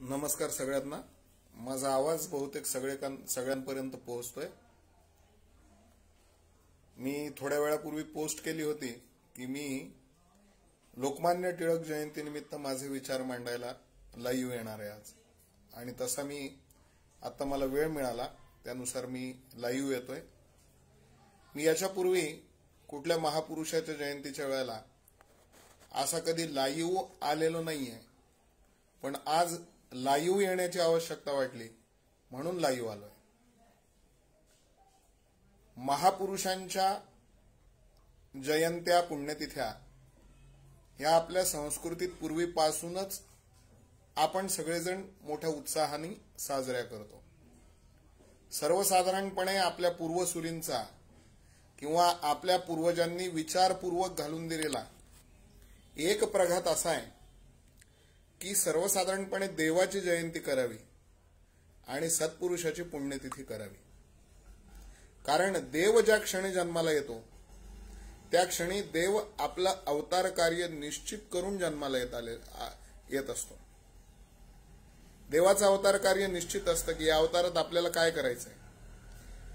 नमस्कार सगळ्यांना। माझा आवाज बहुतेक सगळ्यांपर्यंत पोहोचतोय। मी थोड्या वेळापूर्वी पोस्ट केली होती की मी लोकमान्य टिळक जयंतीनिमित्त माझे विचार मांडायला लाईव्ह येणार आहे आज, आणि तसा मी आता मला वेळ मिळाला त्यानुसार मी लाईव्ह येतोय। मी याच्यापूर्वी कुठल्या महापुरुषाच्या जयंतीच्या वेळेला असा कधी लाईव्ह आलेलो नाहीये, पण आज लाईव्ह येण्याची आवश्यकता वाटली म्हणून लाईव्ह आलोय। महापुरुषांच्या जयंत्या पुण्यतिथ्या या आपल्या संस्कृतीत पूर्वीपासूनच आपण सगळेजण मोठ्या उत्साहाने साजऱ्या करतो। सर्वसाधारणपणे आपल्या पूर्वसुरींचा किंवा आपल्या पूर्वजांनी विचारपूर्वक घालून दिलेला एक प्रघात असा आहे की सर्वसाधारणपणे देवाची जयंती करावी आणि सत्पुरुषाची पुण्यतिथी करावी। कारण देव ज्या क्षणी जन्माला येतो त्या क्षणी देव आपलं अवतार कार्य निश्चित करून जन्माला येत असतो। देवाचं अवतार कार्य निश्चित असतं की या अवतारात आपल्याला काय करायचंय,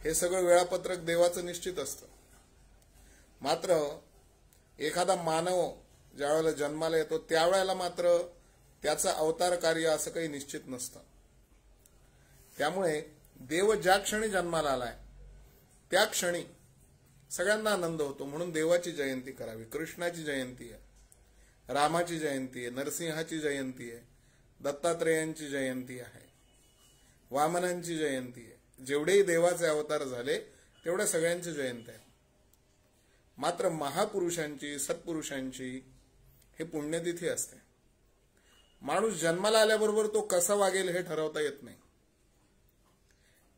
हे सगळं वेळापत्रक देवाचं निश्चित असतं। मात्र एखादा मानव ज्या वेळेला जन्माला येतो त्यावेळेला मात्र त्याचं अवतार कार्य असं काही निश्चित नसतं। त्यामुळे देव ज्या क्षणी जन्माला आलाय त्या क्षणी सगळ्यांना आनंद होतो, म्हणून देवाची जयंती करावी। कृष्णाची जयंती आहे, रामाची जयंती आहे, नरसिंहाची जयंती आहे, दत्तात्रेयांची जयंती आहे, वामनांची जयंती आहे। जेवढेही देवाचे अवतार झाले तेवढ्या सगळ्यांची जयंती आहे। मात्र महापुरुषांची सत्पुरुषांची ही पुण्यतिथी असते। माणूस जन्माला आल्याबरोबर तो कसा वागेल हे ठरवता येत नाही।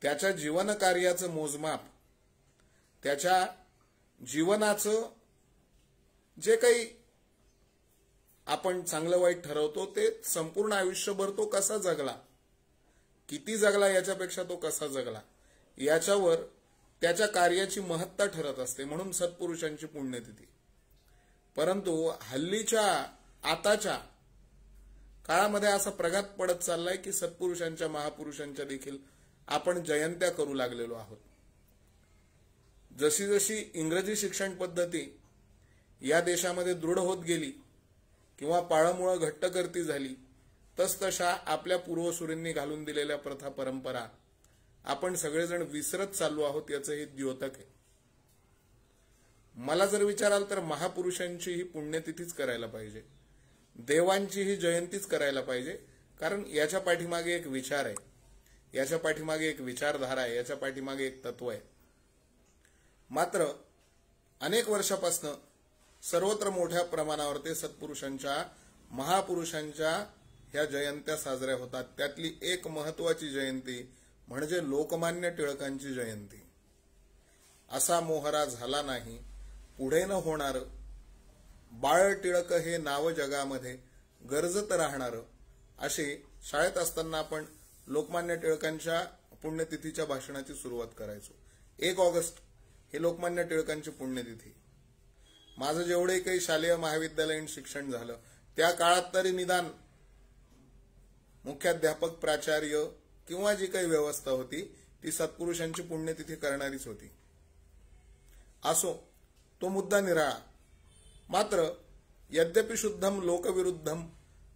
त्याच्या जीवन कार्याचं मोजमाप, त्याच्या जीवनाचं जे काही आपण चांगलं वाईट ठरवतो ते संपूर्ण आयुष्यभर तो कसा जगला, किती जगला याच्यापेक्षा तो कसा जगला याच्यावर त्याच्या कार्याची महत्ता ठरत असते, म्हणून सत्पुरुषांची पुण्यतिथी। परंतु हल्लीच्या आताच्या काळामध्ये असा प्रघात पडत चाललाय की सत्पुरुषांच्या महापुरुषांच्या देखील आपण जयंत्या करू लागलेलो आहोत। जशी जशी इंग्रजी शिक्षण पद्धती या देशामध्ये दृढ होत गेली किंवा पाळमुळं घट्ट करती झाली, तसतशा आपल्या पूर्वसुरींनी घालून दिलेल्या प्रथा परंपरा आपण सगळेजण विसरत चाललो आहोत, याचं हे द्योतक आहे। मला जर विचाराल तर महापुरुषांची ही पुण्यतिथीच करायला पाहिजे, देवांची ही जयंतीच करायला पाहिजे। कारण याच्या पाठीमागे एक विचार आहे, याच्या पाठीमागे एक विचारधारा आहे, याच्या पाठीमागे एक तत्व आहे। मात्र अनेक वर्षापासून सर्वत्र मोठ्या प्रमाणावर ते सत्पुरुषांच्या महापुरुषांच्या ह्या जयंत्या साजऱ्या होतात। त्यातली एक महत्वाची जयंती म्हणजे लोकमान्य टिळकांची जयंती। असा मोहरा झाला नाही पुढे न होणार, बाळ टिळक हे नाव जगामध्ये गरजत राहणार, अशी शाळेत असताना आपण लोकमान्य टिळकांच्या पुण्यतिथीच्या भाषणाची सुरुवात करायचो। 1 ऑगस्ट हे लोकमान्य टिळकांची पुण्यतिथी। माझं जेवढे काही शालेय महाविद्यालयीन शिक्षण झालं त्या काळात तरी निदान मुख्याध्यापक, प्राचार्य किंवा जी काही व्यवस्था होती ती सत्पुरुषांची पुण्यतिथी करणारीच होती। असो, तो मुद्दा निराळा। मात्र यद्यपि शुद्धम लोकविरुद्धम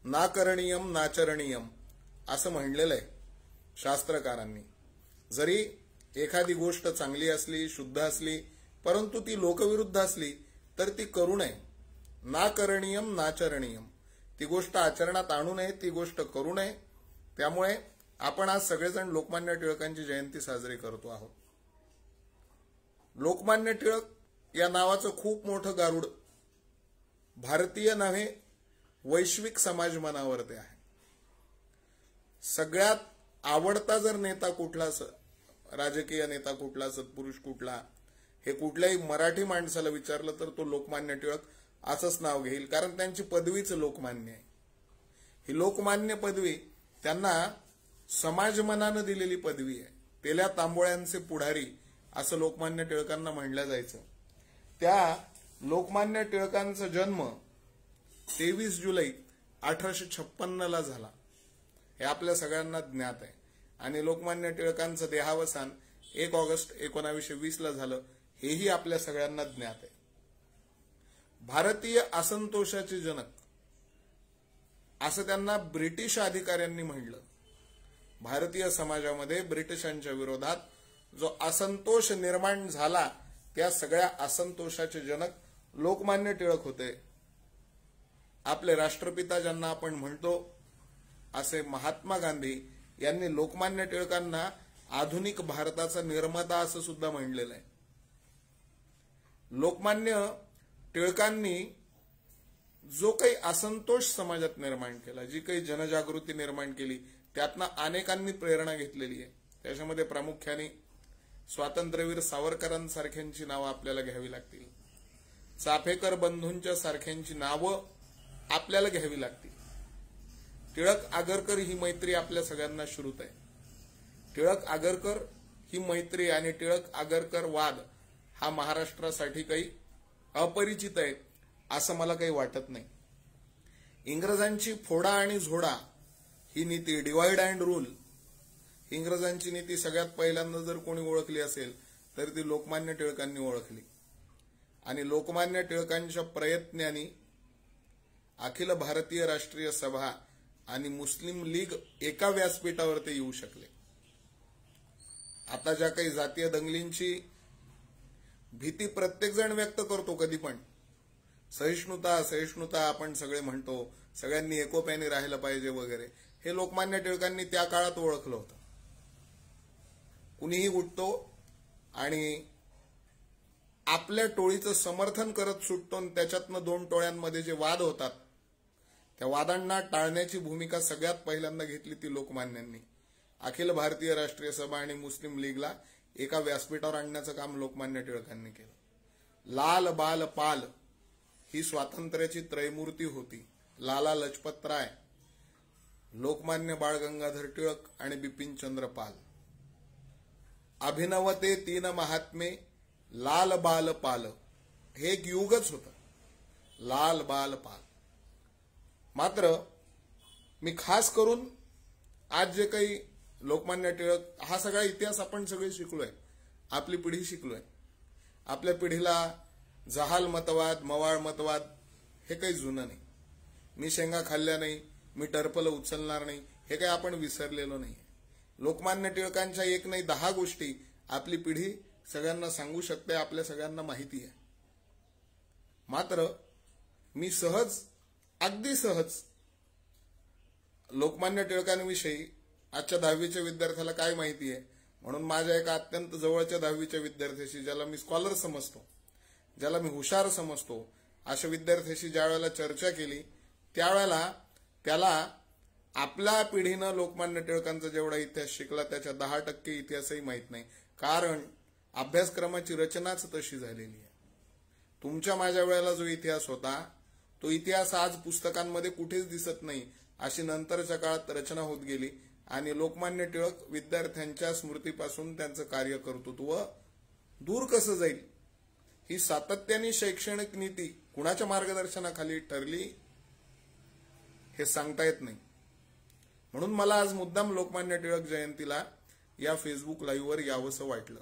नाकरणीयम नाचरणीयम असं म्हणलेलं आहे शास्त्रकारांनी। जरी एखादी गोष्ट चांगली असली, शुद्ध असली, परंतु ती लोकविरुद्ध असली तर ती करू नये। नाकरणीयम नाचरणीयम, ती गोष्ट आचरणात आणू नये, ती गोष्ट करू नये। त्यामुळे आपण आज सगळेजण लोकमान्य टिळकांची जयंती साजरी करतो आहोत। लोकमान्य टिळक या नावाचं खूप मोठं गारुड भारतीय नव्हे वैश्विक समाज मनावरती आहे। सगळ्यात आवडता जर नेता कुठला, राजकीय नेता कुठला, सत्पुरुष कुठला, हे कुठल्याही मराठी माणसाला विचारलं तर तो लोकमान्य टिळक असंच नाव घेईल। कारण त्यांची पदवीच लोकमान्य आहे। ही लोकमान्य पदवी त्यांना समाजमनानं दिलेली पदवी आहे। तेल्या तांबोळ्यांचे पुढारी असं लोकमान्य टिळकांना म्हणलं जायचं। त्या लोकमान्य टिळकांचा जन्म 23 जुलै 1856 ला झाला। हे आपल्या सगळ्यांना ज्ञात आहे. आणि लोकमान्य टिळकांचं देहावसान 1 ऑगस्ट 1920 ला झालं हेही आपल्या सगळ्यांना ज्ञात आहे. भारतीय असंतोषाचे जनक असं त्यांना ब्रिटिश अधिकाऱ्यांनी म्हणलं. भारतीय समाजामध्ये ब्रिटिशांच्या विरोधात जो असंतोष निर्माण झाला त्या सगळ्या असंतोषाचे जनक लोकमान्य टिळक होते. आपले राष्ट्रपिता ज्यांना आपण म्हणतो असे महात्मा गांधी यांनी लोकमान्य टिळकांना आधुनिक भारताचा निर्माता असं सुद्धा म्हणलेलं आहे. लोकमान्य टिळकांनी जो काही असंतोष समाजात निर्माण केला, जी काही जनजागृती निर्माण केली, त्यातनं अनेकांनी प्रेरणा घेतलेली आहे. त्याच्यामध्ये प्रामुख्याने स्वातंत्र्यवीर सावरकरांसारख्यांची नावं आपल्याला घ्यावी लागतील. चाफेकर बंधूंच्या सारख्यांची नावं आपल्याला घ्यावी लागतील. टिळक आगरकर ही मैत्री आपल्या सगळ्यांना श्रुत आहे. टिळक आगरकर ही मैत्री आणि टिळक आगरकर वाद हा महाराष्ट्रासाठी काही अपरिचित आहे असं मला काही वाटत नाही. इंग्रजांची फोडा आणि झोडा ही नीती, डिवाइड अँड रूल, इंग्रजांची नीती सगळ्यात पहिल्यांदा जर कोणी ओळखली असेल तर ती लोकमान्य टिळकांनी ओळखली. आणि लोकमान्य टिळकांच्या प्रयत्नांनी अखिल भारतीय राष्ट्रीय सभा आणि मुस्लिम लीग एका व्यासपीठावर ते येऊ शकले. आता ज्या काही जातीय दंगलींची भीती प्रत्येक जण व्यक्त करतो, कधी पण सहिष्णुता सहिष्णुता आपण सगळे म्हणतो, सगळ्यांनी एकोप्याने राहिलं पाहिजे वगैरे, हे लोकमान्य टिळकांनी त्या काळात ओळखलं होतं. कुणीही उठतो आणि आपल्या टोळीचं समर्थन करत सुटतो आणि त्याच्यातनं 2 टोळ्यांमध्ये जे वाद होतात त्या वादांना टाळण्याची भूमिका सगळ्यात पहिल्यांदा घेतली ती लोकमान्यांनी. अखिल भारतीय राष्ट्रीय सभा आणि मुस्लिम लीगला एका व्यासपीठावर आणण्याचं काम लोकमान्य टिळकांनी केलं. लाल बाल पाल ही स्वातंत्र्याची त्रयमूर्ती होती. लाला लजपतराय, लोकमान्य बाळ गंगाधर टिळक आणि बिपिनचंद्र पाल. अभिनवते 3 महात्मे लाल बाल पाल, हे एक युगच होतं, लाल बाल पाल. मात्र मी खास करून आज जे काही लोकमान्य टिळक, हा सगळा इतिहास आपण सगळे शिकलोय, आपली पिढी शिकलोय. आपल्या पिढीला जहाल मतवाद, मवाळ मतवाद हे काही जुनं नाही. मी शेंगा खाल्ल्या नाही, मी टरफलं उचलणार नाही, हे काही आपण विसरलेलो नाही. लोकमान्य टिळकांच्या 1 नाही 10 गोष्टी आपली पिढी सगळ्यांना सांगू शकते, आपल्या सगळ्यांना माहिती आहे. मात्र मी सहज, अगदी सहज लोकमान्य टिळकांविषयी आजच्या 10वीच्या विद्यार्थ्याला काय माहिती आहे म्हणून माझ्या एका अत्यंत जवळच्या 10वीच्या विद्यार्थ्याशी, ज्याला मी स्कॉलर समजतो, ज्याला मी हुशार समजतो, अशा विद्यार्थ्याशी ज्या वेळेला चर्चा केली त्यावेळेला त्याला आपल्या पिढीनं लोकमान्य टिळकांचा जेवढा इतिहास शिकला त्याच्या 10% इतिहासही माहीत नाही. कारण अभ्यासक्रमाची रचनाच तशी झालेली आहे. तुमच्या माझ्या वेळेला जो इतिहास होता तो इतिहास आज पुस्तकांमध्ये कुठेच दिसत नाही. अशी नंतरच्या काळात रचना होत गेली आणि लोकमान्य टिळक विद्यार्थ्यांच्या स्मृतीपासून त्यांचं कार्य कर्तृत्व दूर कसं जाईल ही सातत्याने शैक्षणिक नीती कुणाच्या मार्गदर्शनाखाली ठरली हे सांगता येत नाही. म्हणून मला आज मुद्दाम लोकमान्य टिळक जयंतीला या फेसबुक लाईव्हवर यावंसं वाटलं.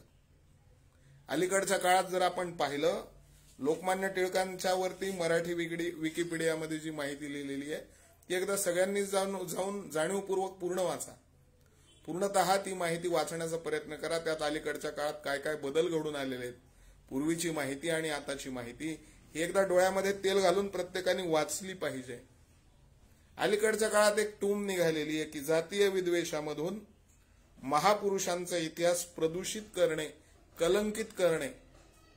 अलीकडच्या काळात जर आपण पाहिलं, लोकमान्य टिळकांच्या वरती मराठी विकिपीडियामध्ये जी माहिती लिहिलेली आहे ती एकदा सगळ्यांनी जाऊन जाणीवपूर्वक पूर्ण वाचा. पूर्णतः ती माहिती वाचण्याचा प्रयत्न करा. त्यात अलीकडच्या काळात काय काय बदल घडून आलेले आहेत, पूर्वीची माहिती आणि आताची माहिती ही एकदा डोळ्यामध्ये तेल घालून प्रत्येकाने वाचली पाहिजे. अलीकडच्या काळात एक टूम निघालेली आहे की जातीय विद्वेषामधून महापुरुषांचा इतिहास प्रदूषित करणे, कलंकित करणे,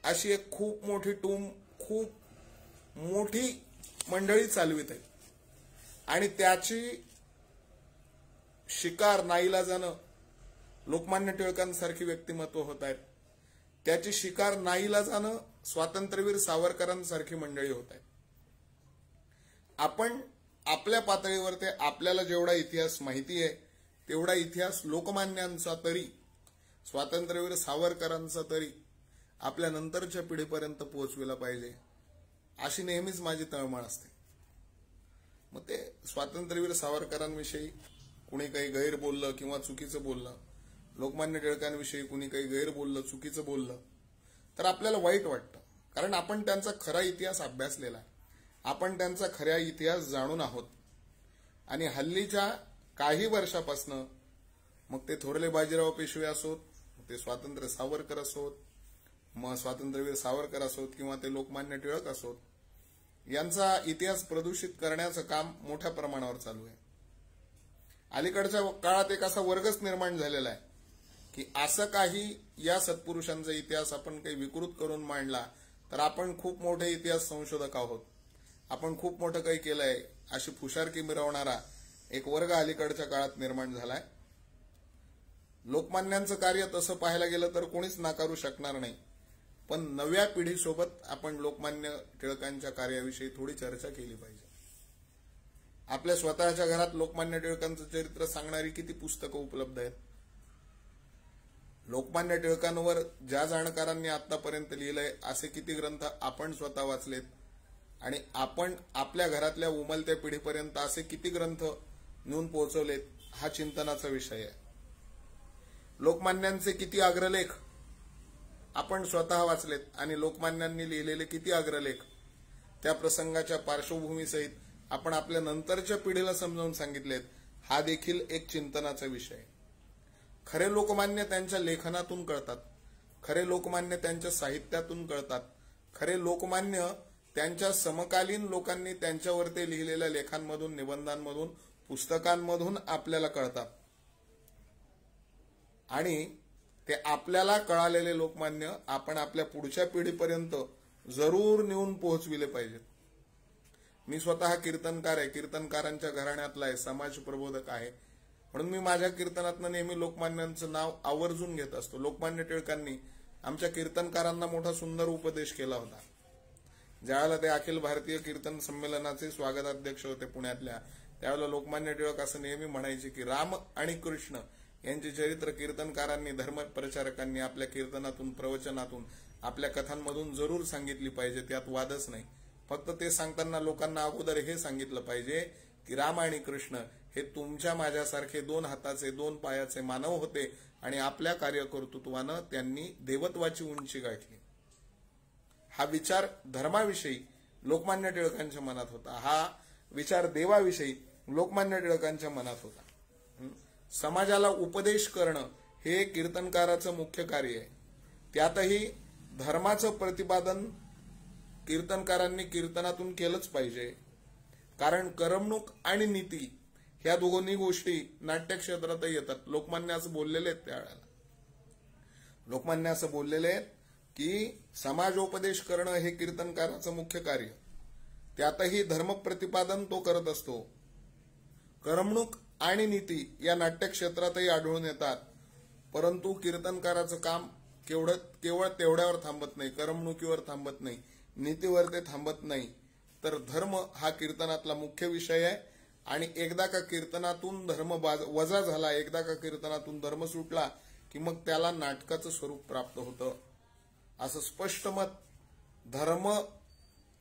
अशी एक खूप मोठी टूम, खूप मोठी मंडळी चालवित आहे. आणि त्याची शिकार नाईलाजानं लोकमान्य टिळकांसारखी व्यक्तिमत्व होत आहेत. त्याची शिकार नाईलाजानं स्वातंत्र्यवीर सावरकरांसारखी मंडळी होत आहेत. आपण आपल्या पातळीवर ते आपल्याला जेवढा इतिहास माहिती आहे तेवढा इतिहास लोकमान्यांचा तरी, स्वातंत्र्यवीर सावरकरांचा तरी आपल्या नंतरच्या पिढीपर्यंत पोहोचविला पाहिजे, अशी नेहमीच माझी तळमळ असते. मग ते स्वातंत्र्यवीर सावरकरांविषयी कुणी काही गैर बोललं किंवा चुकीचं बोललं, लोकमान्य टिळकांविषयी कुणी काही गैर बोललं, चुकीचं बोललं, तर आपल्याला वाईट वाटतं. कारण आपण त्यांचा खरा इतिहास अभ्यासलेला आहे, आपण त्यांचा खरा इतिहास जाणून आहोत. आणि हल्लीच्या काही वर्षापासनं, मग ते थोरले बाजीराव पेशवे असोत, ते स्वातंत्र्य सावरकर असोत, मग स्वातंत्र्यवीर सावरकर असोत किंवा ते लोकमान्य टिळक असोत, यांचा इतिहास प्रदूषित करण्याचं काम मोठ्या प्रमाणावर चालू आहे. अलीकडच्या काळात एक असा वर्गच निर्माण झालेला आहे की असं काही या सत्पुरुषांचा इतिहास आपण काही विकृत करून मांडला तर आपण खूप मोठे इतिहास संशोधक आहोत, आपण खूप मोठं काही केलंय, अशी फुशारकी मिरवणारा एक वर्ग अलीकडच्या काळात निर्माण झालाय. लोकमान्यांचं कार्य तसं पाहायला गेलं तर कोणीच नाकारू शकणार नाही, पण नव्या पिढीसोबत आपण लोकमान्य टिळकांच्या कार्याविषयी थोडी चर्चा केली पाहिजे. आपल्या स्वतःच्या घरात लोकमान्य टिळकांचं चरित्र सांगणारी किती पुस्तकं उपलब्ध आहेत. लोकमान्य टिळकांवर ज्या जाणकारांनी आतापर्यंत लिहिलंय असे किती ग्रंथ आपण स्वतः वाचलेत, आणि आपण आपल्या घरातल्या उमलत्या पिढीपर्यंत असे किती ग्रंथ नेऊन पोहोचवलेत, हा चिंतनाचा विषय आहे. लोकमान्यांचे किती अग्रलेख आपण स्वतः वाचलेत आणि लोकमान्यांनी लिहिलेले किती अग्रलेख त्या प्रसंगाच्या पार्श्वभूमीसहित आपण आपल्या नंतरच्या पिढीला समजावून सांगितलेत, हा देखील एक चिंतनाचा विषय आहे. खरे लोकमान्य त्यांच्या लेखनातून कळतात, खरे लोकमान्य त्यांच्या साहित्यातून कळतात, खरे लोकमान्य त्यांच्या समकालीन लोकांनी त्यांच्यावरती लिहिलेल्या लेखांमधून, निबंधांमधून, पुस्तकांमधून आपल्याला कळतात. आणि ते आपल्याला कळालेले लोकमान्य आपण आपल्या पुढच्या पिढीपर्यंत जरूर नेऊन पोहोचविले पाहिजेत. मी स्वतः कीर्तनकार आहे, कीर्तनकारांच्या घराण्यातला आहे, समाज प्रबोधक आहे, म्हणून मी माझ्या कीर्तनातनं नेहमी लोकमान्यांचं नाव आवर्जून घेत असतो. लोकमान्य टिळकांनी आमच्या कीर्तनकारांना मोठा सुंदर उपदेश केला होता. ज्यावेळेला ते अखिल भारतीय कीर्तन संमेलनाचे स्वागताध्यक्ष होते पुण्यातल्या, त्यावेळेला लोकमान्य टिळक असं नेहमी म्हणायचे की राम आणि कृष्ण यांचे चरित्र कीर्तनकारांनी, धर्मप्रचारकांनी आपल्या कीर्तनातून, प्रवचनातून, आपल्या कथांमधून जरूर सांगितली पाहिजे, त्यात वादच नाही. फक्त ते सांगताना लोकांना अगोदर हे सांगितलं पाहिजे की राम आणि कृष्ण हे तुमच्या माझ्यासारखे दोन हाताचे, दोन पायाचे मानव होते आणि आपल्या कार्यकर्तृत्वानं त्यांनी देवत्वाची उंची गाठली. हा विचार धर्माविषयी लोकमान्य टिळकांच्या मनात होता, हा विचार देवाविषयी लोकमान्य टिळकांच्या मनात होता. समाजाला उपदेश करणं हे कीर्तनकाराचं मुख्य कार्य आहे. त्यातही धर्माचं प्रतिपादन कीर्तनकारांनी कीर्तनातून केलंच पाहिजे. कारण करमणूक आणि नीती ह्या दोन्ही गोष्टी नाट्यक्षेत्रातही येतात. लोकमान्य असं बोललेले आहेत, त्यावेळेला लोकमान्य असं बोललेले आहेत की समाजोपदेश करणं हे कीर्तनकाराचं मुख्य कार्य, त्यातही धर्म प्रतिपादन तो करत असतो. करमणूक आणि नीती या नाट्यक्षेत्रातही आढळून येतात, परंतु कीर्तनकाराचं काम केवळ तेवढ्यावर थांबत नाही, करमणुकीवर थांबत नाही, नीतीवर ते थांबत नाही, तर धर्म हा कीर्तनातला मुख्य विषय आहे. आणि एकदा का कीर्तनातून धर्म वजा झाला, एकदा का कीर्तनातून धर्म सुटला की मग त्याला नाटकाचं स्वरूप प्राप्त होतं. असं स्पष्ट मत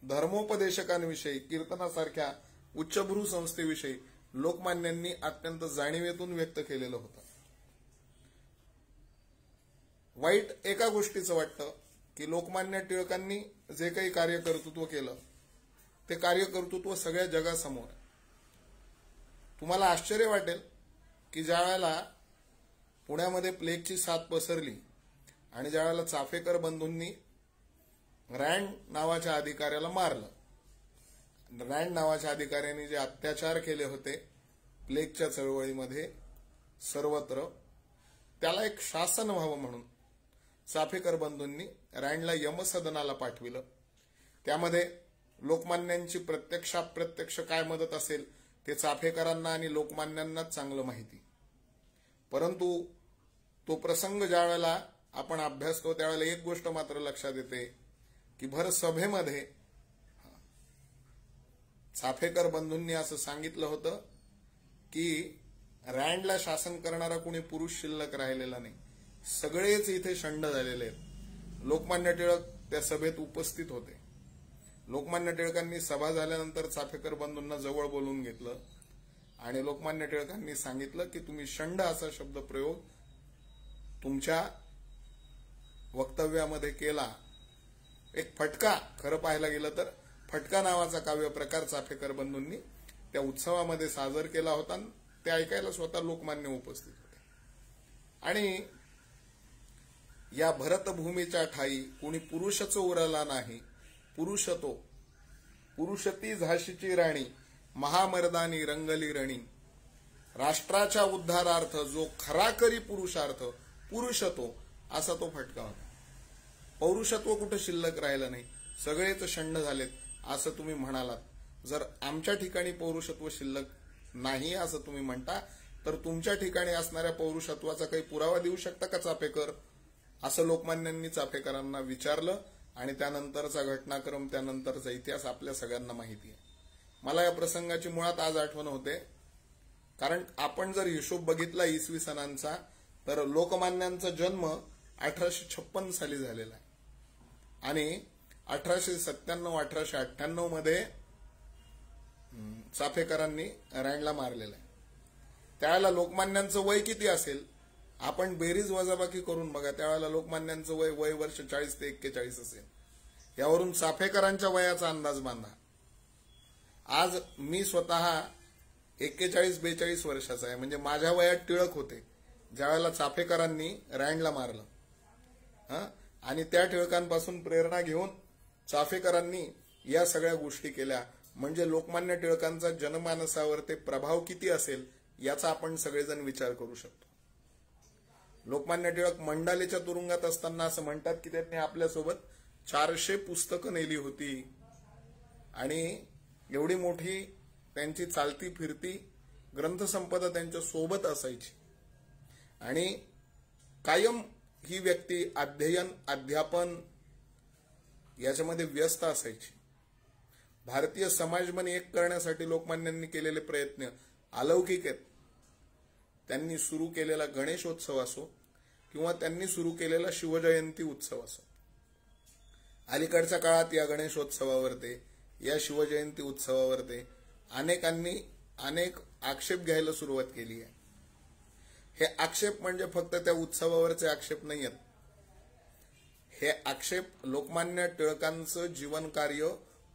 धर्मोपदेशकांविषयी, कीर्तनासारख्या उच्चभ्रू संस्थेविषयी लोकमान्यांनी अत्यंत जाणीवेतून व्यक्त केलेलं होतं. वाईट एका गोष्टीचं वाटतं की लोकमान्य टिळकांनी जे काही कार्यकर्तृत्व केलं ते कार्यकर्तृत्व सगळ्या जगासमोर आहे. तुम्हाला आश्चर्य वाटेल की ज्या वेळेला पुण्यामध्ये प्लेगची साथ पसरली आणि ज्या वेळेला चाफेकर बंधूंनी रँड नावाच्या अधिकाऱ्याला मारलं, रँड नावाच्या अधिकाऱ्यांनी जे अत्याचार केले होते प्लेगच्या चळवळीमध्ये सर्वत्र, त्याला एक शासन व्हावं म्हणून चाफेकर बंधूंनी रँडला यमसदनाला पाठविलं. त्यामध्ये लोकमान्यांची प्रत्यक्ष काय मदत असेल ते चाफेकरांना आणि लोकमान्यांनाच चांगलं माहिती. परंतु तो प्रसंग ज्या वेळेला आपण अभ्यासतो त्यावेळेला एक गोष्ट मात्र लक्षात येते की भर सभेमध्ये चाफेकर बंधूंनी असं सांगितलं होतं की रँडला शासन करणारा कोणी पुरुष शिल्लक राहिलेला नाही, सगळेच इथे शंड झालेले आहेत. लोकमान्य टिळक त्या सभेत उपस्थित होते. लोकमान्य टिळकांनी सभा झाल्यानंतर चाफेकर बंधूंना जवळ बोलवून घेतलं आणि लोकमान्य टिळकांनी सांगितलं की तुम्ही शंड असा शब्द प्रयोग तुमच्या वक्तव्यामध्ये केला. एक फटका, खरं पाहायला गेलं तर फटका नावाचा काव्य प्रकार चाफेकर बंधूंनी त्या उत्सवामध्ये सादर केला होता. ते ऐकायला स्वतः लोकमान्य उपस्थित होते. आणि या भरतभूमीच्या ठाई कुणी पुरुषच उरला नाही, पुरुष तो पुरुषती झाशीची राणी, महामर्दानी रंगली रणी. राष्ट्राच्या उद्धारार्थ जो खरा करी पुरुषार्थ, पुरुष तो, असा तो फटका होता. पौरुषत्व कुठं शिल्लक राहिलं नाही, सगळेच शंड झालेत असं तुम्ही म्हणालात. जर आमच्या ठिकाणी पौरुषत्व शिल्लक नाही असं तुम्ही म्हणता, तर तुमच्या ठिकाणी असणाऱ्या पौरुषत्वाचा काही पुरावा देऊ शकता का चाफेकर, असं लोकमान्यांनी चाफेकरांना विचारलं. आणि त्यानंतरचा घटनाक्रम, त्यानंतरचा इतिहास आपल्या सगळ्यांना माहिती आहे. मला या प्रसंगाची मुळात आज आठवण होते, कारण आपण जर हिशोब बघितला इसवी सनांचा, तर लोकमान्यांचा जन्म 1856 साली झालेला आहे आणि 1897-1898 मध्ये चाफेकरांनी रँडला मारलेला आहे. त्यावेळेला लोकमान्यांचं वय किती असेल, आपण बेरीज वजाबाकी करून बघा. त्यावेळेला लोकमान्यांचं वय वर्ष 40 ते 41 असेल. यावरून चाफेकरांच्या वयाचा अंदाज बांधा. आज मी स्वतः 41-42 वर्षाचा आहे, म्हणजे माझ्या वयात टिळक होते ज्यावेळेला चाफेकरांनी रँडला मारलं. आणि त्या टिळकांपासून प्रेरणा घेऊन चाफेकरांनी या सगळ्या गोष्टी केल्या. म्हणजे लोकमान्य टिळकांचा जनमानसावर ते प्रभाव किती असेल याचा आपण सगळेजण विचार करू शकतो. लोकमान्य टिळक मंडालेच्या तुरुंगात असताना असं म्हणतात की त्यांनी आपल्यासोबत 400 पुस्तकं नेली होती आणि एवढी मोठी त्यांची चालती फिरती ग्रंथसंपदा त्यांच्या सोबत असायची. आणि कायम ही व्यक्ती अध्ययन, अध्यापन याच्यामध्ये व्यस्त असायची. भारतीय समाज मन एक करण्यासाठी लोकमान्यांनी केलेले प्रयत्न अलौकिक आहेत. त्यांनी सुरू केलेला गणेशोत्सव असो किंवा त्यांनी सुरू केलेला शिवजयंती उत्सव असो, अलीकडच्या काळात या गणेशोत्सवावर ते, या शिवजयंती उत्सवावर ते अनेकांनी अनेक आक्षेप घ्यायला सुरुवात केली आहे. हे आक्षेप म्हणजे फक्त त्या उत्सवावरचे आक्षेप नाही आहेत. हे आक्षेप लोकमान्य टिळकांचं जीवन कार्य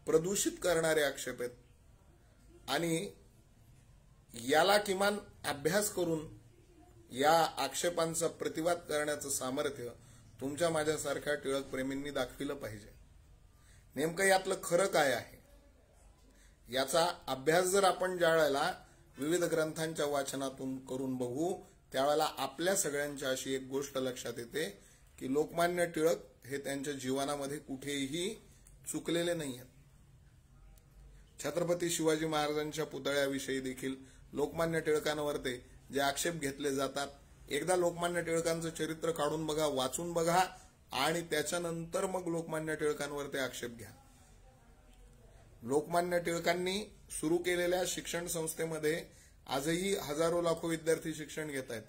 प्रदूषित करणारे आक्षेप आहेत. आणि याला किमान अभ्यास करून या आक्षेपांचा प्रतिवाद करण्याचं सामर्थ्य तुमच्या माझ्यासारख्या टिळक प्रेमींनी दाखविलं पाहिजे. नेमकं यातलं खरं काय आहे याचा अभ्यास जर आपण ज्यावेळेला विविध ग्रंथांच्या वाचनातून करून बघू, त्यावेळेला आपल्या सगळ्यांच्या अशी एक गोष्ट लक्षात येते की लोकमान्य टिळक हे त्यांच्या जीवनामध्ये कुठेही चुकलेले नाही आहेत. छत्रपती शिवाजी महाराजांच्या पुतळ्याविषयी देखील लोकमान्य टिळकांवर ते जे आक्षेप घेतले जातात, एकदा लोकमान्य टिळकांचं चरित्र काढून बघा, वाचून बघा आणि त्याच्यानंतर मग लोकमान्य टिळकांवर ते आक्षेप घ्या. लोकमान्य टिळकांनी सुरू केलेल्या शिक्षण संस्थेमध्ये आजही हजारो लाखो विद्यार्थी शिक्षण घेत आहेत.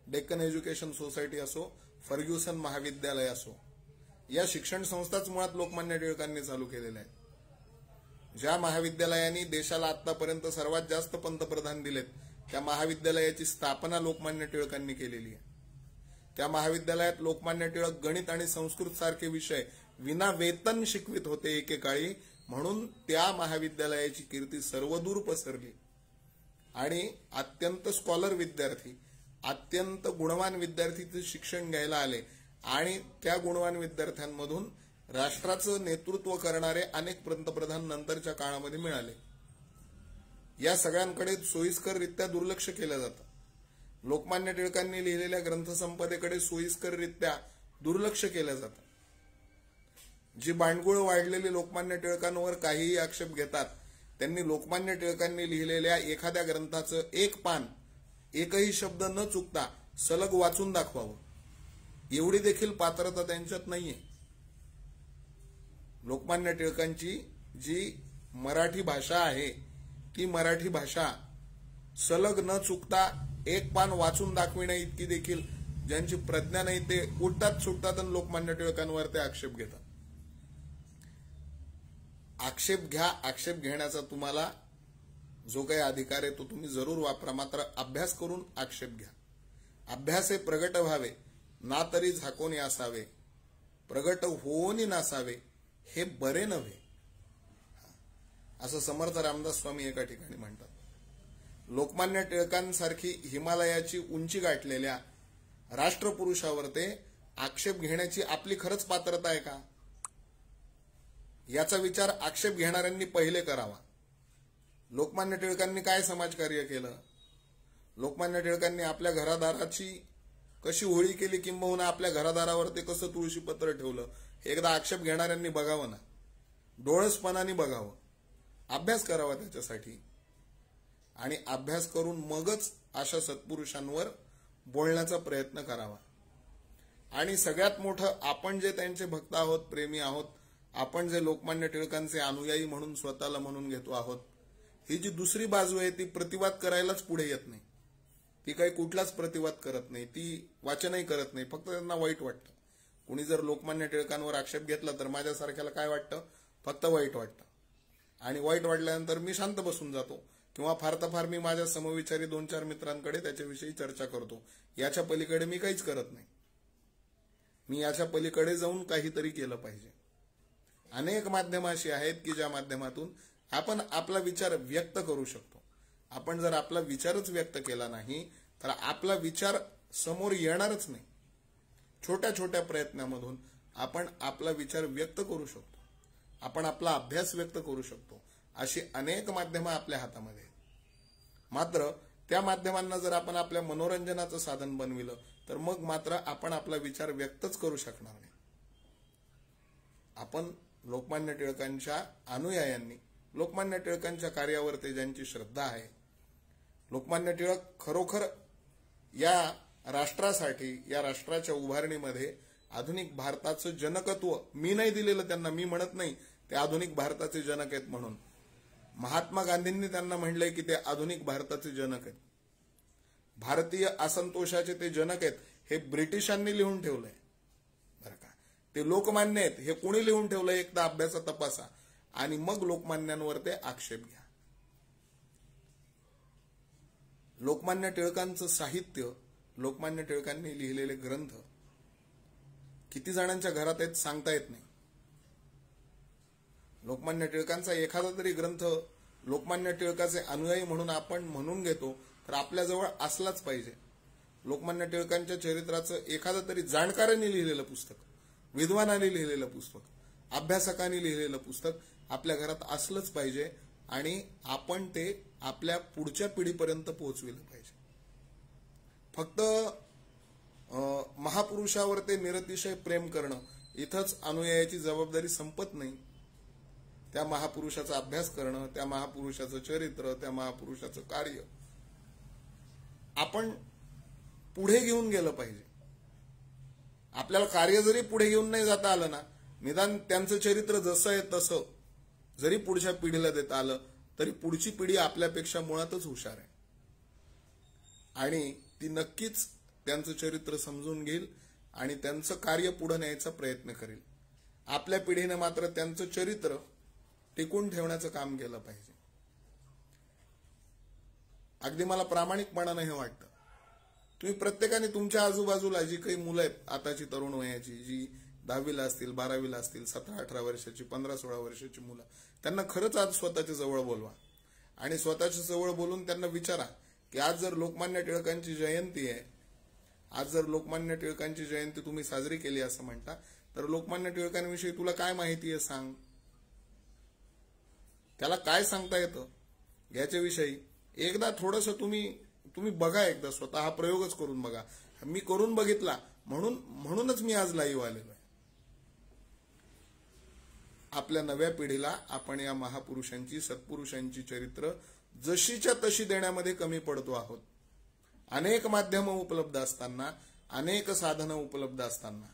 डेक्कन एज्युकेशन सोसायटी असो, फर्ग्युसन महाविद्यालय असो, या शिक्षण संस्थाच मुळात लोकमान्य टिळकांनी चालू केलेल्या आहेत. ज्या महाविद्यालयांनी देशाला आतापर्यंत सर्वात जास्त पंतप्रधान दिलेत, त्या महाविद्यालयाची स्थापना लोकमान्य टिळकांनी केलेली आहे. त्या महाविद्यालयात लोकमान्य टिळक गणित आणि संस्कृत सारखे विषय विना वेतन शिकवित होते एकेकाळी, म्हणून त्या महाविद्यालयाची कीर्ती सर्वदूर पसरली आणि अत्यंत स्कॉलर विद्यार्थी, अत्यंत गुणवान विद्यार्थी शिक्षण घ्यायला आले आणि त्या गुणवान विद्यार्थ्यांमधून राष्ट्राचं नेतृत्व करणारे अनेक पंतप्रधान नंतरच्या काळामध्ये मिळाले. या सगळ्यांकडे सोयीस्कररित्या दुर्लक्ष केलं जातं. लोकमान्य टिळकांनी लिहिलेल्या ग्रंथसंपदेकडे सोयीस्कररित्या दुर्लक्ष केलं जातं. जी बांडगुळ वाढलेली लोकमान्य टिळकांवर काहीही आक्षेप घेतात, त्यांनी लोकमान्य टिळकांनी लिहिलेल्या एखाद्या ग्रंथाचं एक पान, एकही शब्द न चुकता सलग वाचून दाखवावं, एवढी देखील पात्रता त्यांच्यात नाहीये. लोकमान्य टिळकांची जी मराठी भाषा आहे, ती मराठी भाषा सलग न चुकता एक पान वाचून दाखविण्या इतकी देखील ज्यांची प्रज्ञा नाही, ते उठतात सुटतात आणि लोकमान्य टिळकांवर ते आक्षेप घेतात. आक्षेप घ्या, आक्षेप घेण्याचा तुम्हाला जो काही अधिकार आहे तो तुम्ही जरूर वापरा, मात्र अभ्यास करून आक्षेप घ्या. अभ्यास हे प्रगट व्हावे, ना तरी झाकोनी असावे, प्रगट होऊनी नसावे, हे बरे नव्हे, असं समर्थ रामदास स्वामी एका ठिकाणी म्हणतात. लोकमान्य टिळकांसारखी हिमालयाची उंची गाठलेल्या राष्ट्रपुरुषावर ते आक्षेप घेण्याची आपली खरंच पात्रता आहे का, याचा विचार आक्षेप घेणाऱ्यांनी पहिले करावा. लोकमान्य टिळकांनी काय समाजकार्य केलं, लोकमान्य टिळकांनी आपल्या घरादाराची कशी होळी केली, किंबहुना आपल्या घरादारावर ते कसं तुळशीपत्र ठेवलं, एकदा आक्षेप घेणाऱ्यांनी बघावं ना, डोळसपणाने बघावं, अभ्यास करावा त्याच्यासाठी. आणि अभ्यास करून मगच अशा सत्पुरुषांवर बोलण्याचा प्रयत्न करावा. आणि सगळ्यात मोठं, आपण जे त्यांचे भक्त आहोत, प्रेमी आहोत, आपण जे लोकमान्य टिळकांचे अनुयायी म्हणून स्वतःला म्हणून घेतो आहोत, ही जी दुसरी बाजू आहे ती प्रतिवाद करायलाच पुढे येत नाही. ती काही कुठलाच प्रतिवाद करत नाही, ती वाचनही करत नाही, फक्त त्यांना वाईट वाटतं. कुणी जर लोकमान्य टिळकांवर आक्षेप घेतला तर माझ्यासारख्याला काय वाटतं, फक्त वाईट वाटतं. आणि वाईट वाटल्यानंतर मी शांत बसून जातो, किंवा फार तर फार मी माझ्या समविचारी 2-4 मित्रांकडे त्याच्याविषयी चर्चा करतो. याच्या पलीकडे मी काहीच करत नाही. मी याच्या पलीकडे जाऊन काहीतरी केलं पाहिजे. अनेक माध्यमं अशी आहेत की ज्या माध्यमातून आपण आपला विचार व्यक्त करू शकतो. आपण जर आपला विचारच व्यक्त केला नाही तर आपला विचार समोर येणारच नाही. छोट्या छोट्या प्रयत्नांमधून आपण आपला विचार व्यक्त करू शकतो, आपण आपला अभ्यास व्यक्त करू शकतो. अशी अनेक माध्यमं आपल्या हातामध्ये आहेत. मात्र त्या माध्यमांना जर आपण आपल्या मनोरंजनाचं साधन बनविलं तर मग मात्र आपण आपला विचार व्यक्तच करू शकणार नाही. आपण लोकमान्य टिळकांच्या अनुयायांनी, लोकमान्य टिळकांच्या कार्यावरती ज्यांची श्रद्धा आहे, लोकमान्य टिळक खरोखर या राष्ट्रासाठी, या राष्ट्राच्या उभारणीमध्ये आधुनिक भारताचं जनकत्व, मी नाही दिलेलं त्यांना, मी म्हणत नाही ते आधुनिक भारताचे जनक आहेत म्हणून. महात्मा गांधींनी त्यांना म्हणलंय की ते आधुनिक भारताचे जनक आहेत. भारतीय असंतोषाचे ते जनक आहेत हे ब्रिटिशांनी लिहून ठेवलंय बरं का. ते लोकमान्य आहेत हे कोणी लिहून ठेवलंय, एकदा अभ्यासा तपासा आणि मग लोकमान्यांवर ते आक्षेप घ्या. लोकमान्य टिळकांचं साहित्य, लोकमान्य टिळकांनी लिहिलेले ग्रंथ किती जणांच्या घरात आहेत सांगता येत नाही. लोकमान्य टिळकांचा एखादा तरी ग्रंथ लोकमान्य टिळकाचे अनुयायी म्हणून आपण म्हणून घेतो तर आपल्याजवळ असलाच पाहिजे. लोकमान्य टिळकांच्या चरित्राचं एखादं तरी जाणकारांनी लिहिलेलं पुस्तक, विद्वानांनी लिहिलेलं पुस्तक, अभ्यासकांनी लिहिलेलं पुस्तक आपल्या घरात असलंच पाहिजे आणि आपण ते आपल्या पुढच्या पिढीपर्यंत पोहोचविलं पाहिजे. फक्त महापुरुषावर ते निरतिशय प्रेम करणं इथंच अनुयायाची जबाबदारी संपत नाही. त्या महापुरुषाचा अभ्यास करणं, त्या महापुरुषाचं चरित्र, त्या महापुरुषाचं कार्य आपण पुढे घेऊन गेलं पाहिजे. आपल्याला कार्य जरी पुढे घेऊन नाही जाता आलं ना, निदान त्यांचं चरित्र जसं आहे तसं जरी पुढच्या पिढीला देता आलं तरी पुढची पिढी आपल्यापेक्षा मुळातच हुशार आहे आणि ती नक्कीच त्यांचं चरित्र समजून घेईल आणि त्यांचं कार्य पुढे न्यायचा प्रयत्न करेल. आपल्या पिढीने मात्र त्यांचं चरित्र टिकून ठेवण्याचं काम केलं पाहिजे. अगदी मला प्रामाणिकपणाने हे वाटतं, तुम्ही प्रत्येकाने तुमच्या आजूबाजूला जी काही मुलं आहेत आताची तरुण वयाची, जी 10वीला असतील, 12वीला असतील, 17-18 वर्षाची, 15-16 वर्षाची मुलं, त्यांना खरंच आज स्वतःच्या जवळ बोलवा आणि स्वतःच्या जवळ बोलून त्यांना विचारा की आज जर लोकमान्य टिळकांची जयंती आहे, आज जर लोकमान्य टिळकांची जयंती तुम्ही साजरी केली असं म्हणता तर लोकमान्य टिळकांविषयी तुला काय माहिती आहे सांग. त्याला काय सांगता येतं याच्याविषयी एकदा थोडंसं तुम्ही बघा, एकदा स्वतः हा प्रयोगच करून बघा. मी करून बघितला म्हणूनच मी आज लाईव्ह आलेलो आहे. आपल्या नव्या पिढीला आपण या महापुरुषांची, सत्पुरुषांची चरित्र जशीच्या तशी देण्यामध्ये कमी पडतो आहोत. अनेक माध्यमं उपलब्ध असताना, अनेक साधनं उपलब्ध असताना,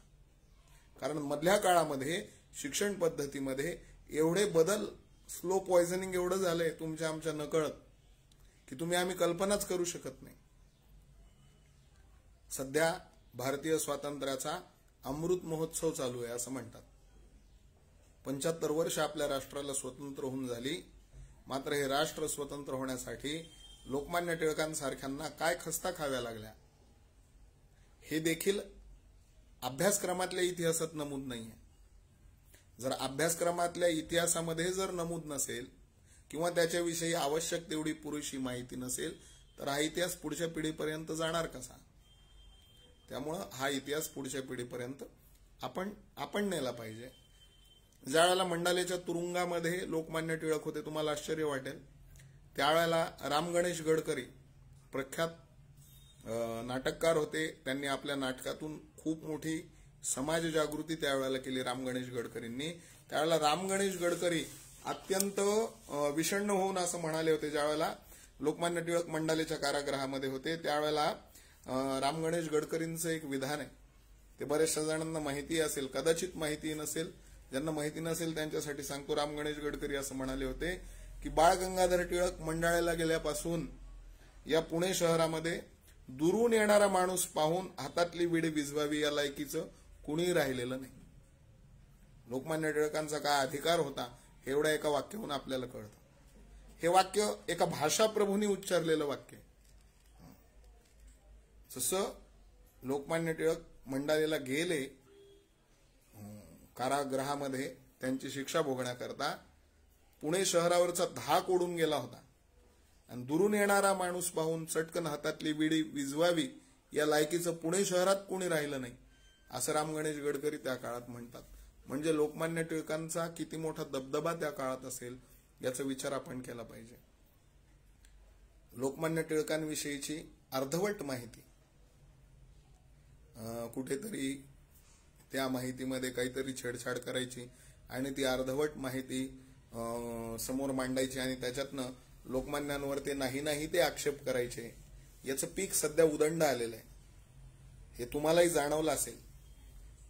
कारण मधल्या काळामध्ये शिक्षण पद्धतीमध्ये एवढे बदल, स्लो पॉइझनिंग एवढं झालंय तुमच्या आमच्या नकळत की तुम्ही आम्ही कल्पनाच करू शकत नाही. सध्या भारतीय स्वातंत्र्याचा अमृत महोत्सव चालू आहे असं म्हणतात. 75 वर्ष आपल्या राष्ट्राला स्वतंत्र होऊन झाली मात्र हे राष्ट्र स्वतंत्र होण्यासाठी लोकमान्य टिळकांसारख्यांना काय खस्ता खाव्या लागल्या हे देखील अभ्यासक्रमातल्या इतिहासात नमूद नाहीये. जर अभ्यासक्रमातल्या इतिहासामध्ये जर नमूद नसेल किंवा त्याच्याविषयी आवश्यक तेवढी पुरेशी माहिती नसेल तर हा इतिहास पुढच्या पिढीपर्यंत जाणार कसा. त्यामुळं हा इतिहास पुढच्या पिढीपर्यंत आपण नेला पाहिजे. ज्या वेळेला मंडालेच्या तुरुंगामध्ये लोकमान्य टिळक होते, तुम्हाला आश्चर्य वाटेल, त्यावेळेला राम गणेश गडकरी प्रख्यात नाटककार होते. त्यांनी आपल्या नाटकातून खूप मोठी समाज जागृती त्यावेळेला केली राम गणेश गडकरींनी. त्यावेळेला राम गणेश गडकरी अत्यंत विषण्ण होऊन असं म्हणाले होते, ज्यावेळेला लोकमान्य टिळक मंडालेच्या कारागृहामध्ये होते त्यावेळेला राम गणेश गडकरींचं एक विधान आहे, ते बऱ्याचशा जणांना माहिती असेल, कदाचित माहिती नसेल. ज्यांना माहिती नसेल त्यांच्यासाठी सांगतो. राम गणेश गडकरी असं म्हणाले होते की बाळ गंगाधर टिळक मंडाळेला गेल्यापासून या पुणे शहरामध्ये दुरून येणारा माणूस पाहून हातातली विडी विझवावी या लायकीचं कुणीही राहिलेलं नाही. लोकमान्य टिळकांचा काय अधिकार होता हे एवढ्या एका वाक्याहून आपल्याला कळतं. हे वाक्य एका भाषाप्रभूंनी उच्चारलेलं वाक्य. जसं लोकमान्य टिळक मंडालेला गेले कारागृहामध्ये त्यांची शिक्षा भोगण्याकरता, पुणे शहरावरचा धाक ओढून गेला होता आणि दुरून येणारा माणूस पाहून चटकन हातातली विडी विझवावी या लायकीचं पुणे शहरात कोणी राहिलं नाही असं राम गणेश गडकरी त्या काळात म्हणतात. म्हणजे लोकमान्य टिळकांचा किती मोठा दबदबा त्या काळात असेल याचा विचार आपण केला पाहिजे. लोकमान्य टिळकांविषयीची अर्धवट माहिती, कुठेतरी त्या माहितीमध्ये काहीतरी छेडछाड करायची आणि ती अर्धवट माहिती समोर मांडायची आणि त्याच्यातनं लोकमान्यांवर ते नाही ते आक्षेप करायचे. याचं पीक सध्या उदंड आलेलं आहे. हे तुम्हालाही जाणवलं असेल.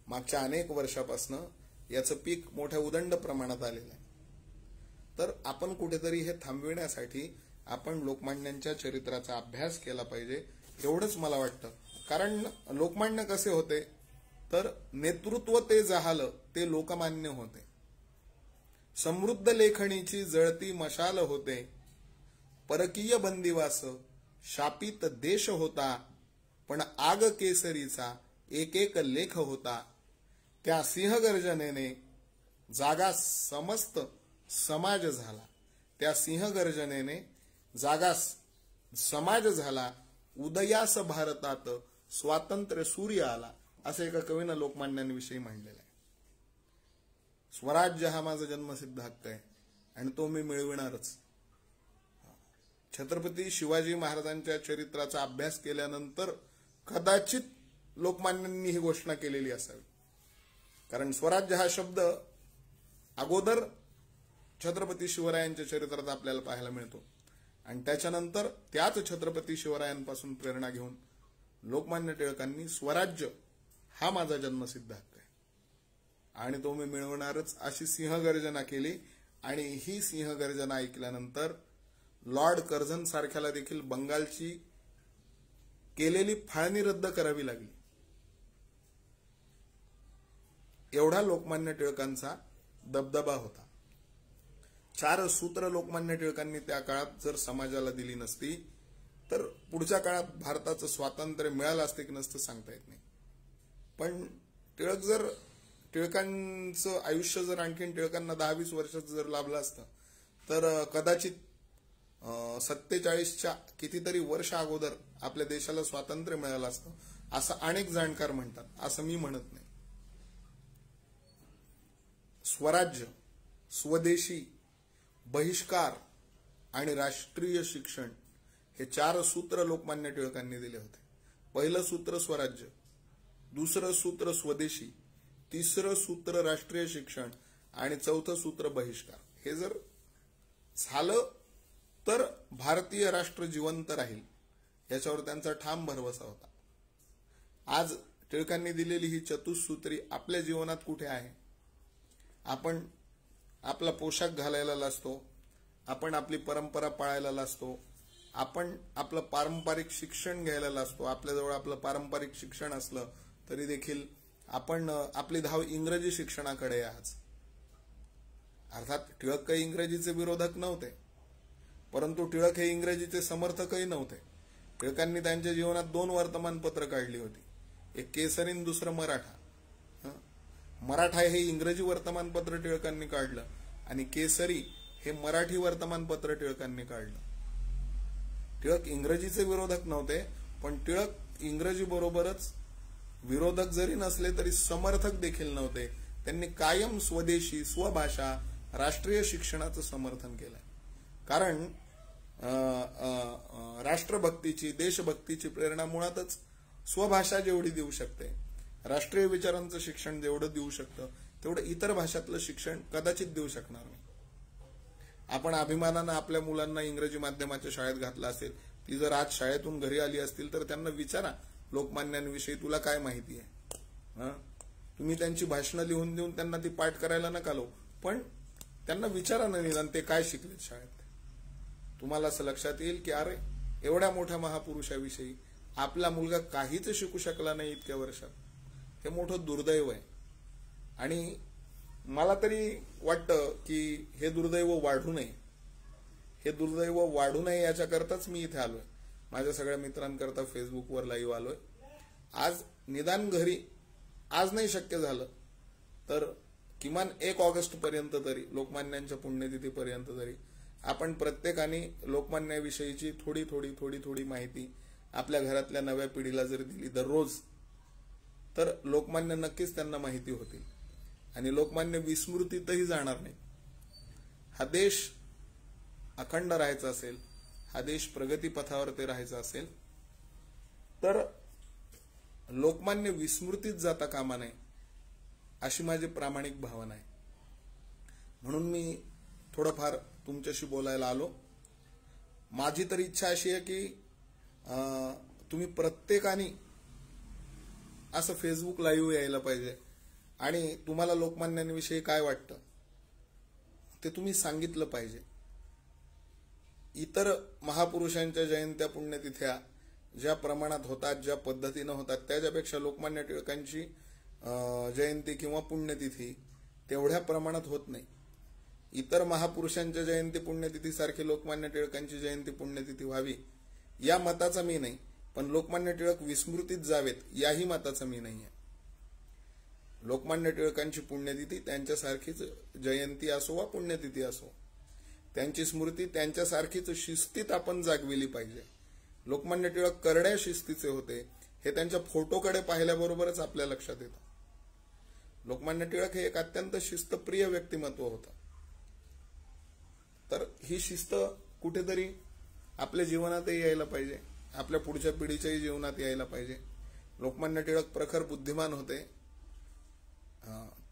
मागच्या अनेक वर्षापासून याचं पीक मोठ्या उदंड प्रमाणात आलेलं आहे. तर आपण कुठेतरी हे थांबविण्यासाठी आपण लोकमान्यांच्या चरित्राचा अभ्यास केला पाहिजे, एवढंच मला वाटतं. कारण लोकमान्य कसे होते तर नेतृत्व ते जहाल ते लोकमान्य होते. समृद्ध लेखणीची जळती मशाल होते. परकीय बंदिवास शापित देश होता, पण आग केसरीचा एक एक लेख होता. त्या सिंहगर्जनेने जागा समस्त समाज झाला. त्या सिंहगर्जनेने जागा समाज झाला. उदयास भारतात स्वातंत्र्य सूर्य आला, असं एका कवीनं लोकमान्यांविषयी म्हणलेलं आहे. स्वराज्य हा माझा जन्मसिद्ध हक्क आहे आणि तो मी मिळविणारच. छत्रपती शिवाजी महाराजांच्या चरित्राचा अभ्यास केल्यानंतर कदाचित लोकमान्यांनी ही घोषणा केलेली असावी. कारण स्वराज्य हा शब्द अगोदर छत्रपती शिवरायांच्या चरित्रात आपल्याला पाहायला मिळतो आणि त्याच्यानंतर त्याच छत्रपती शिवरायांपासून प्रेरणा घेऊन लोकमान्य टिळकांनी स्वराज्य हा माझा जन्मसिद्ध हक्क आहे आणि तो मी मिळवणारच अशी सिंहगर्जना केली. आणि ही सिंहगर्जना ऐकल्यानंतर लॉर्ड कर्झन सारख्याला देखील बंगालची केलेली फाळणी रद्द करावी लागली. एवढा लोकमान्य टिळकांचा दबदबा होता. 4 सूत्र लोकमान्य टिळकांनी त्या काळात जर समाजाला दिली नसती तर पुढच्या काळात भारताचं स्वातंत्र्य मिळालं असते की नसतं सांगता येत नाही. पण टिळकांचं आयुष्य जर आणखीन टिळकांना 10-20 वर्षाचं जर लाभलं असतं तर कदाचित 47च्या कितीतरी वर्ष अगोदर आपल्या देशाला स्वातंत्र्य मिळालं असतं असं अनेक जाणकार म्हणतात, असं मी म्हणत नाही. स्वराज्य, स्वदेशी, बहिष्कार आणि राष्ट्रीय शिक्षण हे 4 सूत्र लोकमान्य टिळकांनी दिले होते. पहिलं सूत्र स्वराज्य, दुसरं सूत्र स्वदेशी, तिसरं सूत्र राष्ट्रीय शिक्षण आणि चौथं सूत्र बहिष्कार. हे जर झालं तर भारतीय राष्ट्र जिवंत राहील याच्यावर त्यांचा ठाम भरवसा होता. आज टिळकांनी दिलेली ही चतुसूत्री आपल्या जीवनात कुठे आहे? आपण आपला पोशाख घालायला लाजतो, आपण आपली परंपरा पाळायला लाजतो, आपण आपलं पारंपरिक शिक्षण घ्यायला लाजतो. आपल्याजवळ आपलं पारंपरिक शिक्षण असलं तरी देखील आपण आपली धाव इंग्रजी शिक्षणाकडे आहे आज. अर्थात टिळक काही इंग्रजीचे विरोधक नव्हते, परंतु टिळक हे इंग्रजीचे समर्थकही नव्हते. टिळकांनी त्यांच्या जीवनात 2 वर्तमानपत्र काढली होती, एक केसरी आणि दुसरं मराठा. मराठा हे इंग्रजी वर्तमानपत्र टिळकांनी काढलं आणि केसरी हे मराठी वर्तमानपत्र टिळकांनी काढलं. टिळक इंग्रजीचे विरोधक नव्हते, पण टिळक इंग्रजी बरोबरच विरोधक जरी नसले तरी समर्थक देखील नव्हते. त्यांनी कायम स्वदेशी, स्वभाषा, राष्ट्रीय शिक्षणाचं समर्थन केलं. कारण राष्ट्रभक्तीची, देशभक्तीची प्रेरणा मुळातच स्वभाषा जेवढी देऊ शकते, राष्ट्रीय विचारांचं शिक्षण जेवढं देऊ शकतं तेवढं इतर भाषातलं शिक्षण कदाचित देऊ शकणार नाही. आपण अभिमानानं आपल्या मुलांना इंग्रजी माध्यमाच्या शाळेत घातलं असेल, ती जर आज शाळेतून घरी आली असतील तर त्यांना विचारा लोकमान्यांविषयी तुला काय माहिती आहे. तुम्ही त्यांची भाषणं लिहून देऊन त्यांना ती पाठ करायला नका लावू, पण त्यांना विचारा ना निदान ते काय शिकलेत शाळेत. तुम्हाला असं लक्षात येईल की अरे एवढ्या मोठ्या महापुरुषाविषयी आपला मुलगा काहीच शिकू शकला नाही इतक्या वर्षात. हे मोठं दुर्दैव आहे. आणि मला तरी वाटतं की हे दुर्दैव वाढू नये, हे दुर्दैव वाढू नये याच्याकरताच मी इथे आलोय. माझ्या सगळ्या मित्रांकरता फेसबुकवर लाईव्ह आलोय. आज निदान घरी, आज नाही शक्य झालं तर किमान 1 ऑगस्ट पर्यंत तरी, लोकमान्यांच्या पुण्यतिथीपर्यंत तरी आपण प्रत्येकाने लोकमान्याविषयीची थोडी थोडी माहिती आपल्या घरातल्या नव्या पिढीला जर दिली दररोज, तर लोकमान्य नक्कीच त्यांना माहिती होतील आणि लोकमान्य विस्मृतीतही जाणार नाही. हा देश अखंड राहायचा असेल, हा देश प्रगतीपथावरती राहायचा असेल तर लोकमान्य विस्मृतीत जाता कामा नये अशी माझी प्रामाणिक भावना आहे. म्हणून मी थोडंफार तुमच्याशी बोलायला आलो. माझी तर इच्छा अशी आहे की तुम्ही प्रत्येकाने असं फेसबुक लाईव्ह यायला पाहिजे आणि तुम्हाला लोकमान्यांविषयी काय वाटतं ते तुम्ही सांगितलं पाहिजे. इतर महापुरुषांच्या जयंत्या, पुण्यतिथ्या ज्या प्रमाणात होतात, ज्या पद्धतीनं होतात, त्याच्यापेक्षा लोकमान्य टिळकांची जयंती किंवा पुण्यतिथी तेवढ्या प्रमाणात होत नाही. इतर महापुरुषांच्या जयंती पुण्यतिथीसारखी लोकमान्य टिळकांची जयंती पुण्यतिथी व्हावी या मताचा मी नाही, पण लोकमान्य टिळक विस्मृतीत जावेत याही मताचा मी नाही आहे. लोकमान्य टिळकांची पुण्यतिथी त्यांच्यासारखीच जयंती असो वा पुण्यतिथी असो, त्यांची स्मृती त्यांच्यासारखीच शिस्तीत आपण जागविली पाहिजे. लोकमान्य टिळक करड्या शिस्तीचे होते हे त्यांच्या फोटोकडे पाहिल्याबरोबरच आपल्या लक्षात येतं. लोकमान्य टिळक हे एक अत्यंत शिस्तप्रिय व्यक्तिमत्व होतं. तर ही शिस्त कुठेतरी आपल्या जीवनातही यायला पाहिजे, आपल्या पुढच्या पिढीच्याही जीवनात यायला पाहिजे. लोकमान्य टिळक प्रखर बुद्धिमान होते.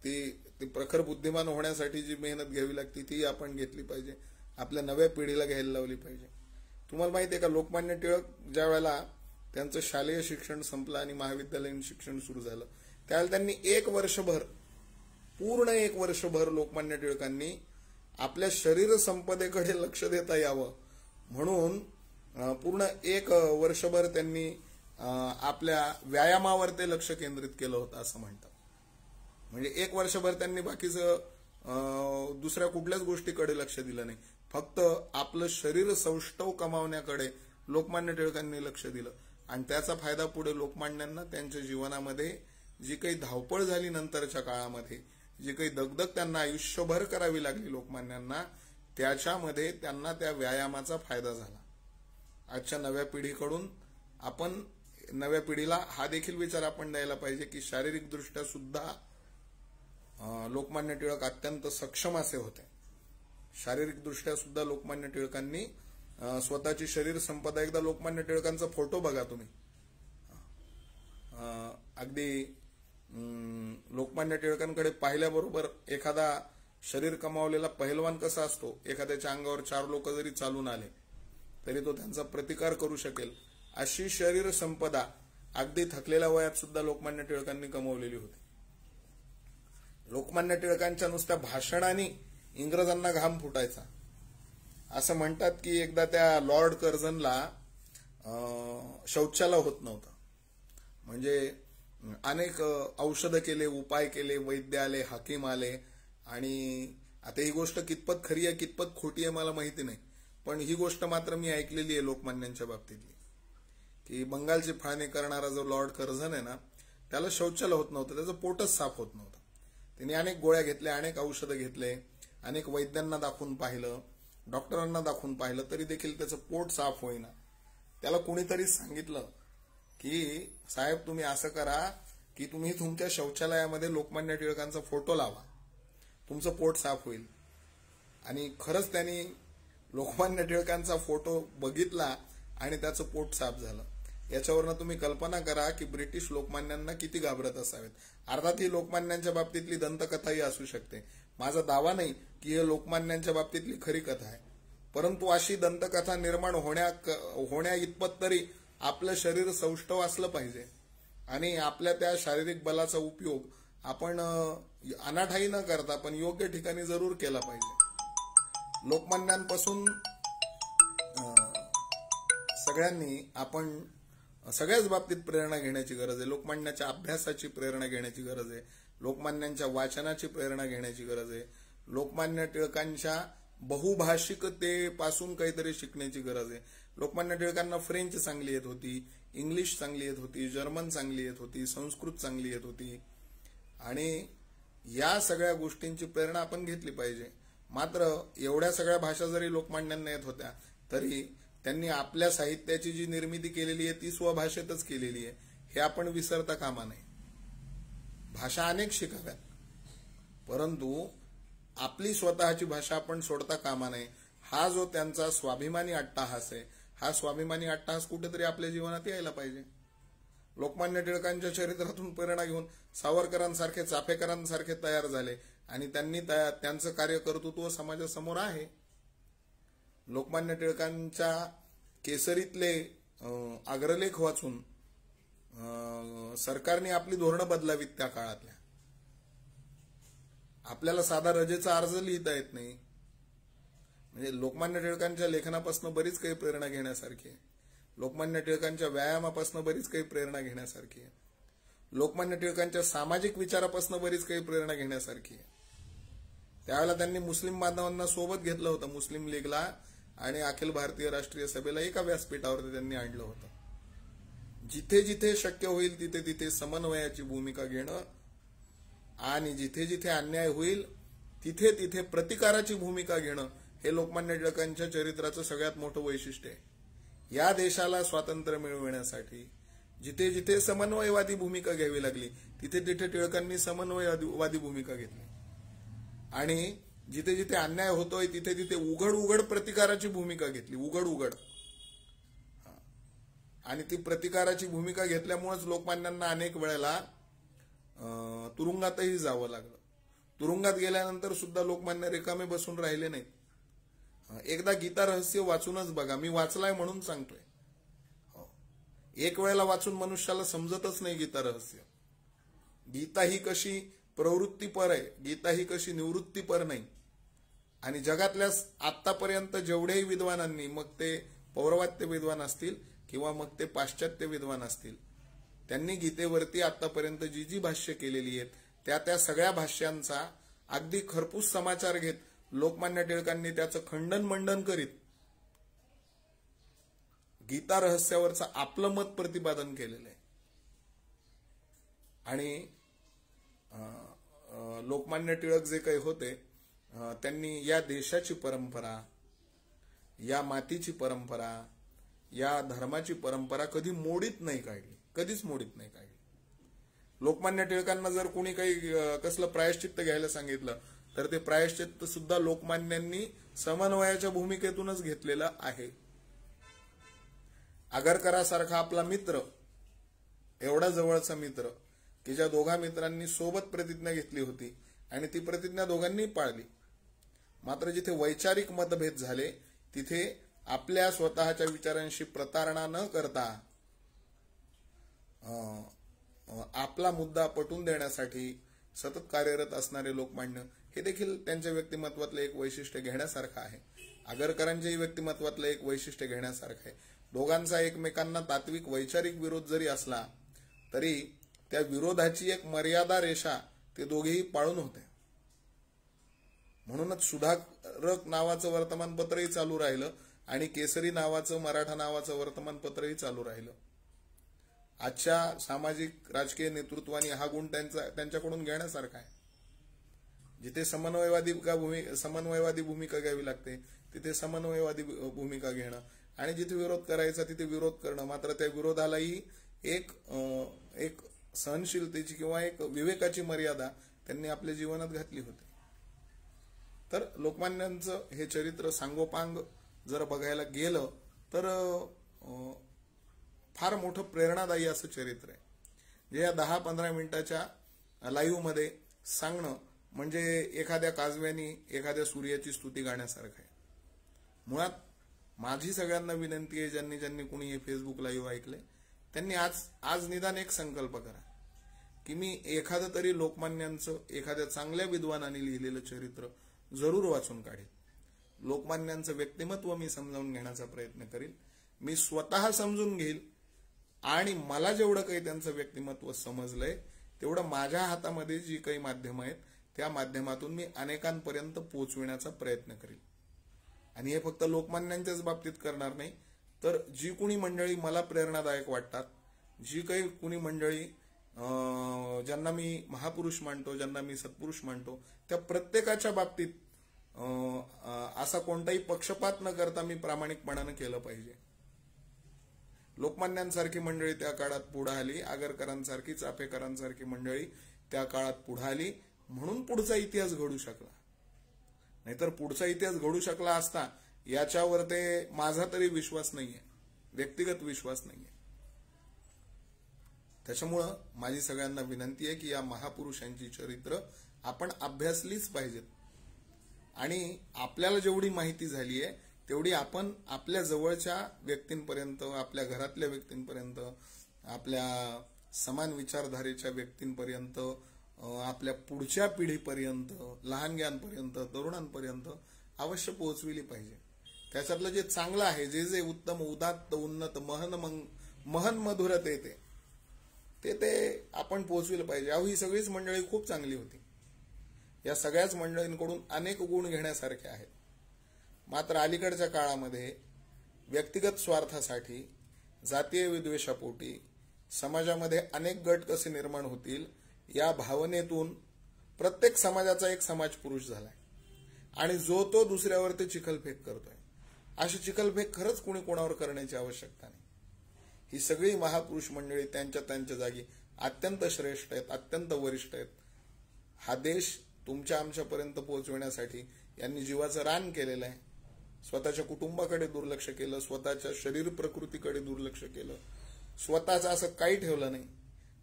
ती प्रखर बुद्धिमान होण्यासाठी जी मेहनत घ्यावी लागते ती आपण घेतली पाहिजे, आपल्या नव्या पिढीला घ्यायला लावली पाहिजे. तुम्हाला माहिती आहे का, लोकमान्य टिळक ज्या वेळेला त्यांचं शालेय शिक्षण संपलं आणि महाविद्यालयीन शिक्षण सुरू झालं त्यावेळेला त्यांनी पूर्ण एक वर्षभर लोकमान्य टिळकांनी आपल्या शरीर संपदेकडे लक्ष देता यावं म्हणून पूर्ण 1 वर्षभर त्यांनी आपल्या व्यायामावर ते लक्ष केंद्रित केलं होतं असं म्हणतात. म्हणजे 1 वर्षभर त्यांनी बाकीचं दुसऱ्या कुठल्याच गोष्टीकडे लक्ष दिलं नाही, फक्त आपलं शरीर सौष्ठव कमावण्याकडे लोकमान्य टिळकांनी लक्ष दिलं. आणि त्याचा फायदा पुढे लोकमान्यांना त्यांच्या जीवनामध्ये जी काही धावपळ झाली नंतरच्या काळामध्ये, जी काही दगदग त्यांना आयुष्यभर करावी लागली लोकमान्यांना, त्याच्यामध्ये त्यांना त्या व्यायामाचा फायदा झाला. आजच्या नव्या पिढीकडून आपण नव्या पिढीला हा देखील विचार आपण द्यायला पाहिजे की शारीरिकदृष्ट्या सुद्धा लोकमान्य टिळक अत्यंत सक्षम असे होते. शारीरिकदृष्ट्या सुद्धा लोकमान्य टिळकांनी स्वतःची शरीर संपदा, एकदा लोकमान्य टिळकांचा फोटो बघा तुम्ही, अगदी लोकमान्य टिळकांकडे पाहिल्याबरोबर एखादा शरीर कमावलेला पहिलवान कसा असतो, एखाद्याच्या अंगावर 4 लोक जरी चालून आले तरी तो त्यांचा प्रतिकार करू शकेल, अशी शरीर संपदा अगदी थकलेल्या वयात सुद्धा लोकमान्य टिळकांनी कमावलेली होती. लोकमान्य टिळकांच्या नुसत्या भाषणांनी इंग्रजांना घाम फुटायचा. असं म्हणतात की एकदा त्या लॉर्ड कर्झनला शौचालय होत नव्हतं, म्हणजे अनेक औषधं केले, उपाय केले, वैद्य आले, हाकीम आले, आणि आता ही गोष्ट कितपत खरी आहे कितपत खोटी आहे मला माहिती नाही, पण ही गोष्ट मात्र मी ऐकलेली आहे लोकमान्यांच्या बाबतीतली, की बंगालची फाळणी करणारा जो लॉर्ड कर्झन आहे ना, त्याला शौचालय होत नव्हतं, त्याचं पोटच साफ होत नव्हतं. त्यांनी अनेक गोळ्या घेतल्या, अनेक औषधं घेतले, अनेक वैद्यांना दाखवून पाहिलं, डॉक्टरांना दाखवून पाहिलं, तरी देखील त्याचं पोट साफ होईना. त्याला कुणीतरी सांगितलं की साहेब तुम्ही असं करा की तुम्ही तुमच्या शौचालयामध्ये लोकमान्य टिळकांचा फोटो लावा, तुमचं पोट साफ होईल. आणि खरंच त्यांनी लोकमान्य टिळकांचा फोटो बघितला आणि त्याचं पोट साफ झालं. याच्यावरनं तुम्ही कल्पना करा की ब्रिटिश लोकमान्यांना किती घाबरत असावेत. अर्थात ही लोकमान्यांच्या बाबतीतली दंतकथाही असू शकते. माझा दावा नाही की हे लोकमान्यांच्या बाबतीतली खरी कथा आहे, परंतु अशी दंतकथा निर्माण होण्या इतपत तरी आपलं शरीर सौष्ठव असलं पाहिजे आणि आपल्या त्या शारीरिक बलाचा उपयोग आपण अनाठाई न करता पण योग्य ठिकाणी जरूर केला पाहिजे. लोकमान्यांपासून सगळ्यांनी आपण सगळ्याच बाबतीत प्रेरणा घेण्याची गरज आहे. लोकमान्याच्या अभ्यासाची प्रेरणा घेण्याची गरज आहे, लोकमान्यांच्या वाचनाची प्रेरणा घेण्याची गरज आहे, लोकमान्य टिळकांच्या बहुभाषिकतेपासून काहीतरी शिकण्याची गरज आहे. लोकमान्य टिळकांना फ्रेंच चांगली येत होती, इंग्लिश चांगली येत होती, जर्मन चांगली येत होती, संस्कृत चांगली येत होती आणि या सगळ्या गोष्टींची प्रेरणा आपण घेतली पाहिजे. मात्र एवढ्या सगळ्या भाषा जरी लोकमान्यांना येत होत्या तरी त्यांनी आपल्या साहित्याची जी निर्मिती केलेली आहे ती स्वभाषेतच केलेली आहे, हे आपण विसरता कामा नये. भाषा अनेक शिकाव्यात, परंतु आपली स्वतःची भाषा आपण सोडता कामा नये. हा जो त्यांचा स्वाभिमानी अट्टाहास आहे, हा स्वाभिमानी अट्टाहास कुठेतरी आपल्या जीवनात यायला पाहिजे. लोकमान्य टिळकांच्या चरित्रातून प्रेरणा घेऊन सावरकरांसारखे, चाफेकरांसारखे तयार झाले आणि त्यांनी त्यांचं कार्यकर्तृत्व समाजासमोर आहे. लोकमान्य टिळकांच्या केसरीतले अग्रलेख वाचून सरकारने आपली धोरणं बदलावीत. त्या काळातल्या आपल्याला साधा रजेचा अर्ज लिहिता येत नाही. म्हणजे लोकमान्य टिळकांच्या लेखनापासून बरीच काही प्रेरणा घेण्यासारखी आहे. लोकमान्य टिळकांच्या व्यायामापासून बरीच काही प्रेरणा घेण्यासारखी आहे. लोकमान्य टिळकांच्या सामाजिक विचारापासून बरीच काही प्रेरणा घेण्यासारखी आहे. त्यावेळेला त्यांनी मुस्लिम बांधवांना सोबत घेतलं होतं, मुस्लिम लीगला आणि अखिल भारतीय राष्ट्रीय सभेला एका व्यासपीठावरती त्यांनी आणलं होतं. जिथे जिथे शक्य होईल तिथे तिथे समन्वयाची भूमिका घेणं आणि जिथे जिथे अन्याय होईल तिथे तिथे प्रतिकाराची भूमिका घेणं हे लोकमान्य टिळकांच्या चरित्राचं सगळ्यात मोठं वैशिष्ट्य आहे. या देशाला स्वातंत्र्य मिळविण्यासाठी जिथे जिथे समन्वयवादी भूमिका घ्यावी लागली तिथे तिथे टिळकांनी समन्वयवादी भूमिका घेतली आणि जिथे जिथे अन्याय होतोय तिथे तिथे उघड प्रतिकाराची भूमिका घेतली, उघड. आणि ती प्रतिकाराची भूमिका घेतल्यामुळेच लोकमान्यांना अनेक वेळेला तुरुंगातही जावं लागलं. तुरुंगात गेल्यानंतर सुद्धा लोकमान्य रिकामे बसून राहिले नाहीत. एकदा गीता रहस्य वाचूनच बघा, मी वाचलाय म्हणून सांगतोय. एक वेळेला वाचून मनुष्याला समजतच नाही गीता रहस्य. गीता ही कशी प्रवृत्तीपर आहे, गीता ही कशी निवृत्तीपर नाही. आणि जगातल्या आतापर्यंत जेवढेही विद्वानांनी, मग ते पौर्वात्य विद्वान असतील किंवा मग ते पाश्चात्य विद्वान असतील, त्यांनी गीतेवरती आतापर्यंत जी जी भाष्य केलेली आहेत त्या सगळ्या भाष्यांचा अगदी खरपूस समाचार घेत लोकमान्य टिळकांनी त्याचं खंडन मंडन करीत गीता रहस्यावरचं आपलं मत प्रतिपादन केलेलं आहे. आणि लोकमान्य टिळक जे काही होते त्यांनी या देशाची परंपरा, या मातीची परंपरा, या धर्माची परंपरा कधी मोडीत नाही काढली, कधीच मोडीत नाही काढली. लोकमान्य टिळकांना जर कोणी काही कसलं प्रायश्चित्त घ्यायला सांगितलं तर ते प्रायश्चित्त सुद्धा लोकमान्यांनी समन्वयाच्या भूमिकेतूनच घेतलेलं आहे. आगरकरांसारखा आपला मित्र, एवढा जवळचा मित्र की ज्या दोघा मित्रांनी सोबत प्रतिज्ञा घेतली होती आणि ती प्रतिज्ञा दोघांनी पाळली. मात्र जिथे वैचारिक मतभेद झाले तिथे आपल्या स्वतःच्या विचारांशी प्रतारणा न करता आपला मुद्दा पटवून देण्यासाठी सतत कार्यरत असणारे लोकमान्य हे देखील त्यांच्या व्यक्तिमत्वातलं एक वैशिष्ट्य घेण्यासारखं आहे. आगरकरांच्याही व्यक्तिमत्वातलं एक वैशिष्ट्य घेण्यासारखं आहे. दोघांचा एकमेकांना तात्विक वैचारिक विरोध जरी असला तरी त्या विरोधाची एक मर्यादा रेषा ते दोघेही पाळून होते. म्हणूनच सुधारक नावाचं वर्तमानपत्रही चालू राहिलं आणि केसरी नावाचं मराठा नावाचं वर्तमानपत्रही चालू राहिलं. आजच्या सामाजिक राजकीय नेतृत्वाने हा गुण त्यांच्याकडून घेण्यासारखा आहे. जिथे समन्वयवादी भूमिका घ्यावी लागते तिथे समन्वयवादी भूमिका घेणं आणि जिथे विरोध करायचा तिथे विरोध करणं. मात्र त्या विरोधालाही एक सहनशीलतेची किंवा एक विवेकाची मर्यादा त्यांनी आपल्या जीवनात घातली होती. तर लोकमान्यांचं हे चरित्र सांगोपांग जर बघायला गेलं तर फार मोठं प्रेरणादायी असं चरित्र आहे. जे या 10-15 मिनिटाच्या लाईव्ह मध्ये सांगणं म्हणजे एखाद्या काजव्यानी एखाद्या सूर्याची स्तुती गाण्यासारखं आहे. मुळात माझी सगळ्यांना विनंती आहे, ज्यांनी कुणी हे फेसबुक लाईव्ह ऐकले त्यांनी आज निदान एक संकल्प करा की मी एखादं तरी लोकमान्यांचं एखाद्या चांगल्या विद्वानाने लिहिलेलं चरित्र जरूर वाचून काढेल. लोकमान्यांचं व्यक्तिमत्व मी समजावून घेण्याचा प्रयत्न करील. मी स्वतः समजून घेईल आणि मला जेवढं काही त्यांचं व्यक्तिमत्व समजलंय तेवढं माझ्या हातामध्ये जी काही माध्यमं आहेत त्या माध्यमातून मी अनेकांपर्यंत पोहोचविण्याचा प्रयत्न करील. आणि हे फक्त लोकमान्यांच्याच बाबतीत करणार नाही, तर जी कुणी मंडळी मला प्रेरणादायक वाटतात, जी काही कुणी मंडळी ज्यांना मी महापुरुष मानतो, ज्यांना मी सत्पुरुष मानतो, त्या प्रत्येकाच्या बाबतीत असा कोणताही पक्षपात न करता मी प्रामाणिकपणानं केलं पाहिजे. लोकमान्यांसारखी मंडळी त्या काळात पुढे आली, आगरकरांसारखी, चाफेकरांसारखी मंडळी त्या काळात पुढे आली म्हणून पुढचा इतिहास घडू शकला. नाहीतर पुढचा इतिहास घडू शकला असता याच्यावर ते माझा तरी विश्वास नाहीये, व्यक्तिगत विश्वास नाहीये. त्याच्यामुळं माझी सगळ्यांना विनंती आहे की या महापुरुषांची चरित्र आपण अभ्यासलीच पाहिजेत. आणि आपल्याला जेवढी माहिती झाली आहे तेवढी आपण आपल्या जवळच्या व्यक्तींपर्यंत, आपल्या घरातल्या व्यक्तींपर्यंत, आपल्या समान विचारधारेच्या व्यक्तींपर्यंत, आपल्या पुढच्या पिढीपर्यंत, लहानग्यांपर्यंत, तरुणांपर्यंत अवश्य पोहोचविली पाहिजे. त्याच्यातलं जे चांगलं आहे, जे उत्तम, उदात्त, उन्नत, महन मधुरत येते ते आपण पोहोचविलं पाहिजे. अहो, ही सगळीच मंडळी खूप चांगली होती. या सगळ्याच मंडळींकडून अनेक गुण घेण्यासारखे आहेत. मात्र अलीकडच्या काळामध्ये व्यक्तिगत स्वार्थासाठी, जातीय विद्वेषापोटी समाजामध्ये अनेक गट कसे निर्माण होतील या भावनेतून प्रत्येक समाजाचा एक समाज पुरुष झालाय आणि जो तो दुसऱ्यावर चिखलफेक करतोय. अशी चिखलफेक खरंच कुणी कोणावर करण्याची आवश्यकता नाही. ही सगळी महापुरुष मंडळी त्यांच्या जागी अत्यंत श्रेष्ठ आहेत, अत्यंत वरिष्ठ आहेत. हा देश तुमच्या आमच्यापर्यंत पोहोचविण्यासाठी यांनी जीवाचं रान केलेलं आहे. स्वतःच्या कुटुंबाकडे दुर्लक्ष केलं, स्वतःच्या शरीर प्रकृतीकडे दुर्लक्ष केलं, स्वतःचं असं काही ठेवलं नाही.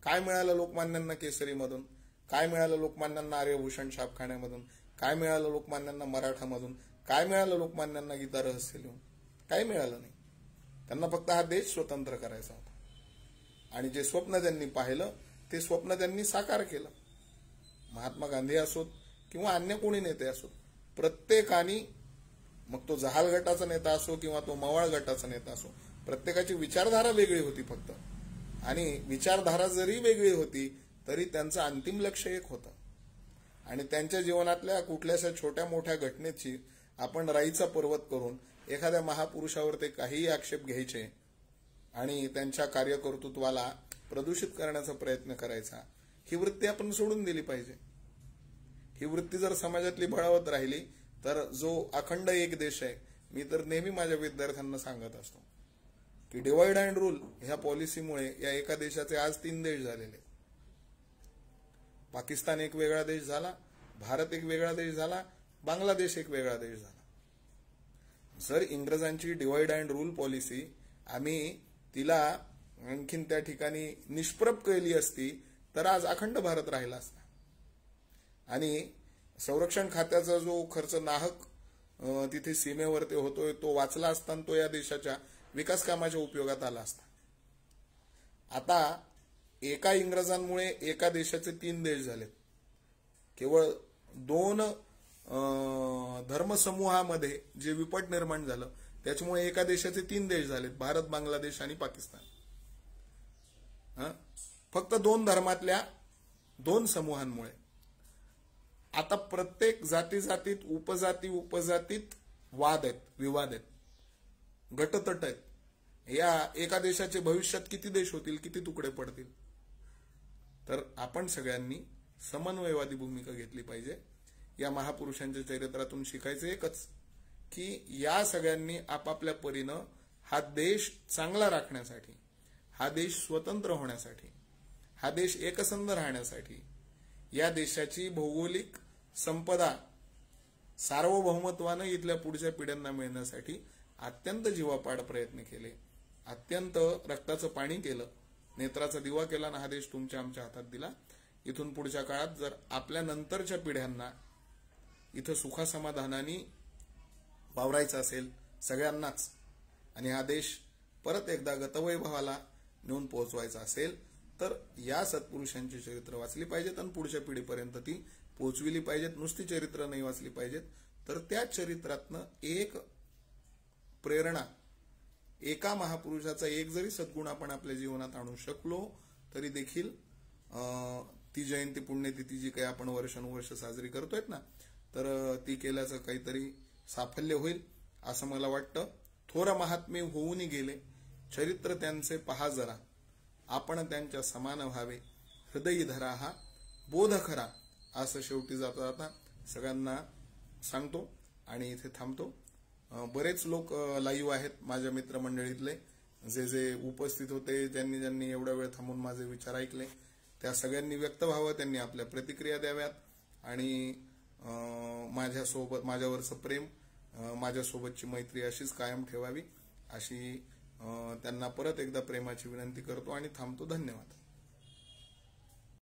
काय मिळालं लोकमान्यांना केसरीमधून, काय मिळालं लोकमान्यांना आर्यभूषण छापखान्यामधून, काय मिळालं लोकमान्यांना मराठामधून, काय मिळालं लोकमान्यांना गीता रहस्य लिहून? काही मिळालं नाही. त्यांना फक्त हा देश स्वतंत्र करायचा होता आणि जे स्वप्न त्यांनी पाहिलं ते स्वप्न त्यांनी साकार केलं. महात्मा गांधी असोत किंवा अन्य कोणी नेते असोत, प्रत्येकाने, मग तो जहाल गटाचा नेता असो किंवा तो मवाळ गटाचा नेता असो, प्रत्येकाची विचारधारा वेगळी होती फक्त. आणि विचारधारा जरी वेगळी होती तरी त्यांचं अंतिम लक्ष एक होतं. आणि त्यांच्या जीवनातल्या कुठल्याशा छोट्या मोठ्या घटनेची आपण राईचा पर्वत करून एखाद्या महापुरुषावर ते काहीही आक्षेप घ्यायचे आणि त्यांच्या कार्यकर्तृत्वाला प्रदूषित करण्याचा प्रयत्न करायचा, ही वृत्ती आपण सोडून दिली पाहिजे. ही वृत्ती जर समाजातली बळावत राहिली तर जो अखंड एक देश आहे, मी तर नेहमी माझ्या विद्यार्थ्यांना सांगत असतो की डिवाइड अँड रूल ह्या पॉलिसीमुळे या एका देशाचे आज 3 देश झालेले. पाकिस्तान एक वेगळा देश झाला, भारत एक वेगळा देश झाला, बांगलादेश एक वेगळा देश झाला. जर इंग्रजांची डिवाइड अँड रूल पॉलिसी आम्ही तिला आणखीन त्या ठिकाणी निष्प्रभ केली असती तर आज अखंड भारत राहिला असता. आणि संरक्षण खात्याचा जो खर्च नाहक तिथे सीमेवरती होतोय तो वाचला असताना तो या देशाच्या विकास कामाच्या उपयोगात आला असता. आता एका इंग्रजांमुळे एका देशाचे 3 देश झालेत. केवळ 2 धर्मसमूहामध्ये जे विपट निर्माण झालं त्याच्यामुळे एका देशाचे 3 देश झालेत, भारत, बांगलादेश आणि पाकिस्तान. फक्त 2 धर्मातल्या 2 समूहांमुळे. आता प्रत्येक जातीत उपजातीत वाद आहेत, विवाद आहेत. गटतट आहेत. या एका देशाचे भविष्यात किती देश होतील, किती तुकडे पडतील. तर आपण सगळ्यांनी समन्वयवादी भूमिका घेतली पाहिजे. या महापुरुषांच्या चरित्रातून शिकायचं एकच की या सगळ्यांनी आपापल्या परीनं हा देश चांगला राखण्यासाठी, हा देश स्वतंत्र होण्यासाठी, हा देश एकसंध राहण्यासाठी, या देशाची भौगोलिक संपदा सार्वभौमत्वानं इथल्या पुढच्या पिढ्यांना मिळण्यासाठी अत्यंत जीवापाड प्रयत्न केले, अत्यंत रक्ताचं पाणी केलं, नेत्राचा दिवा केला ना हा देश तुमच्या आमच्या हातात दिला. इथून पुढच्या काळात जर आपल्या नंतरच्या पिढ्यांना इथं सुखासमाधानाने वावरायचं असेल सगळ्यांनाच, आणि हा देश परत एकदा गतवैभवाला नेऊन पोहोचवायचा असेल, तर या सत्पुरुषांची चरित्र वाचली पाहिजेत आणि पुढच्या पिढीपर्यंत ती पोहोचविली पाहिजेत. नुसती चरित्र नाही वाचली पाहिजेत, तर त्या चरित्रातनं एक प्रेरणा, एका महापुरुषाचा एक जरी सद्गुण आपण आपल्या जीवनात आणू शकलो तरी देखील ती जयंती पुण्यतिथी जी काही आपण वर्षानुवर्ष साजरी करतोय ना, तर ती केल्याचं काहीतरी साफल्य होईल असं मला वाटतं. थोर महात्मे होऊन गेले, चरित्र त्यांचे पहा जरा, आपण त्यांच्या समान व्हावे, हृदयी धरा हा बोध खरा, असं शेवटी जाता जाता सगळ्यांना सांगतो आणि इथे थांबतो. बरेच लोक लाईव्ह आहेत माझ्या मित्रमंडळीतले, जे उपस्थित होते, ज्यांनी ज्यांनी एवढा वेळ थांबून माझे विचार ऐकले, त्या सगळ्यांनी व्यक्त व्हावं, त्यांनी आपल्या प्रतिक्रिया द्याव्यात आणि माझ्यावरचं प्रेम, माझ्यासोबतची मैत्री अशीच कायम ठेवावी, अशी त्यांना परत एकदा प्रेमाची विनंती करतो आणि थांबतो. धन्यवाद.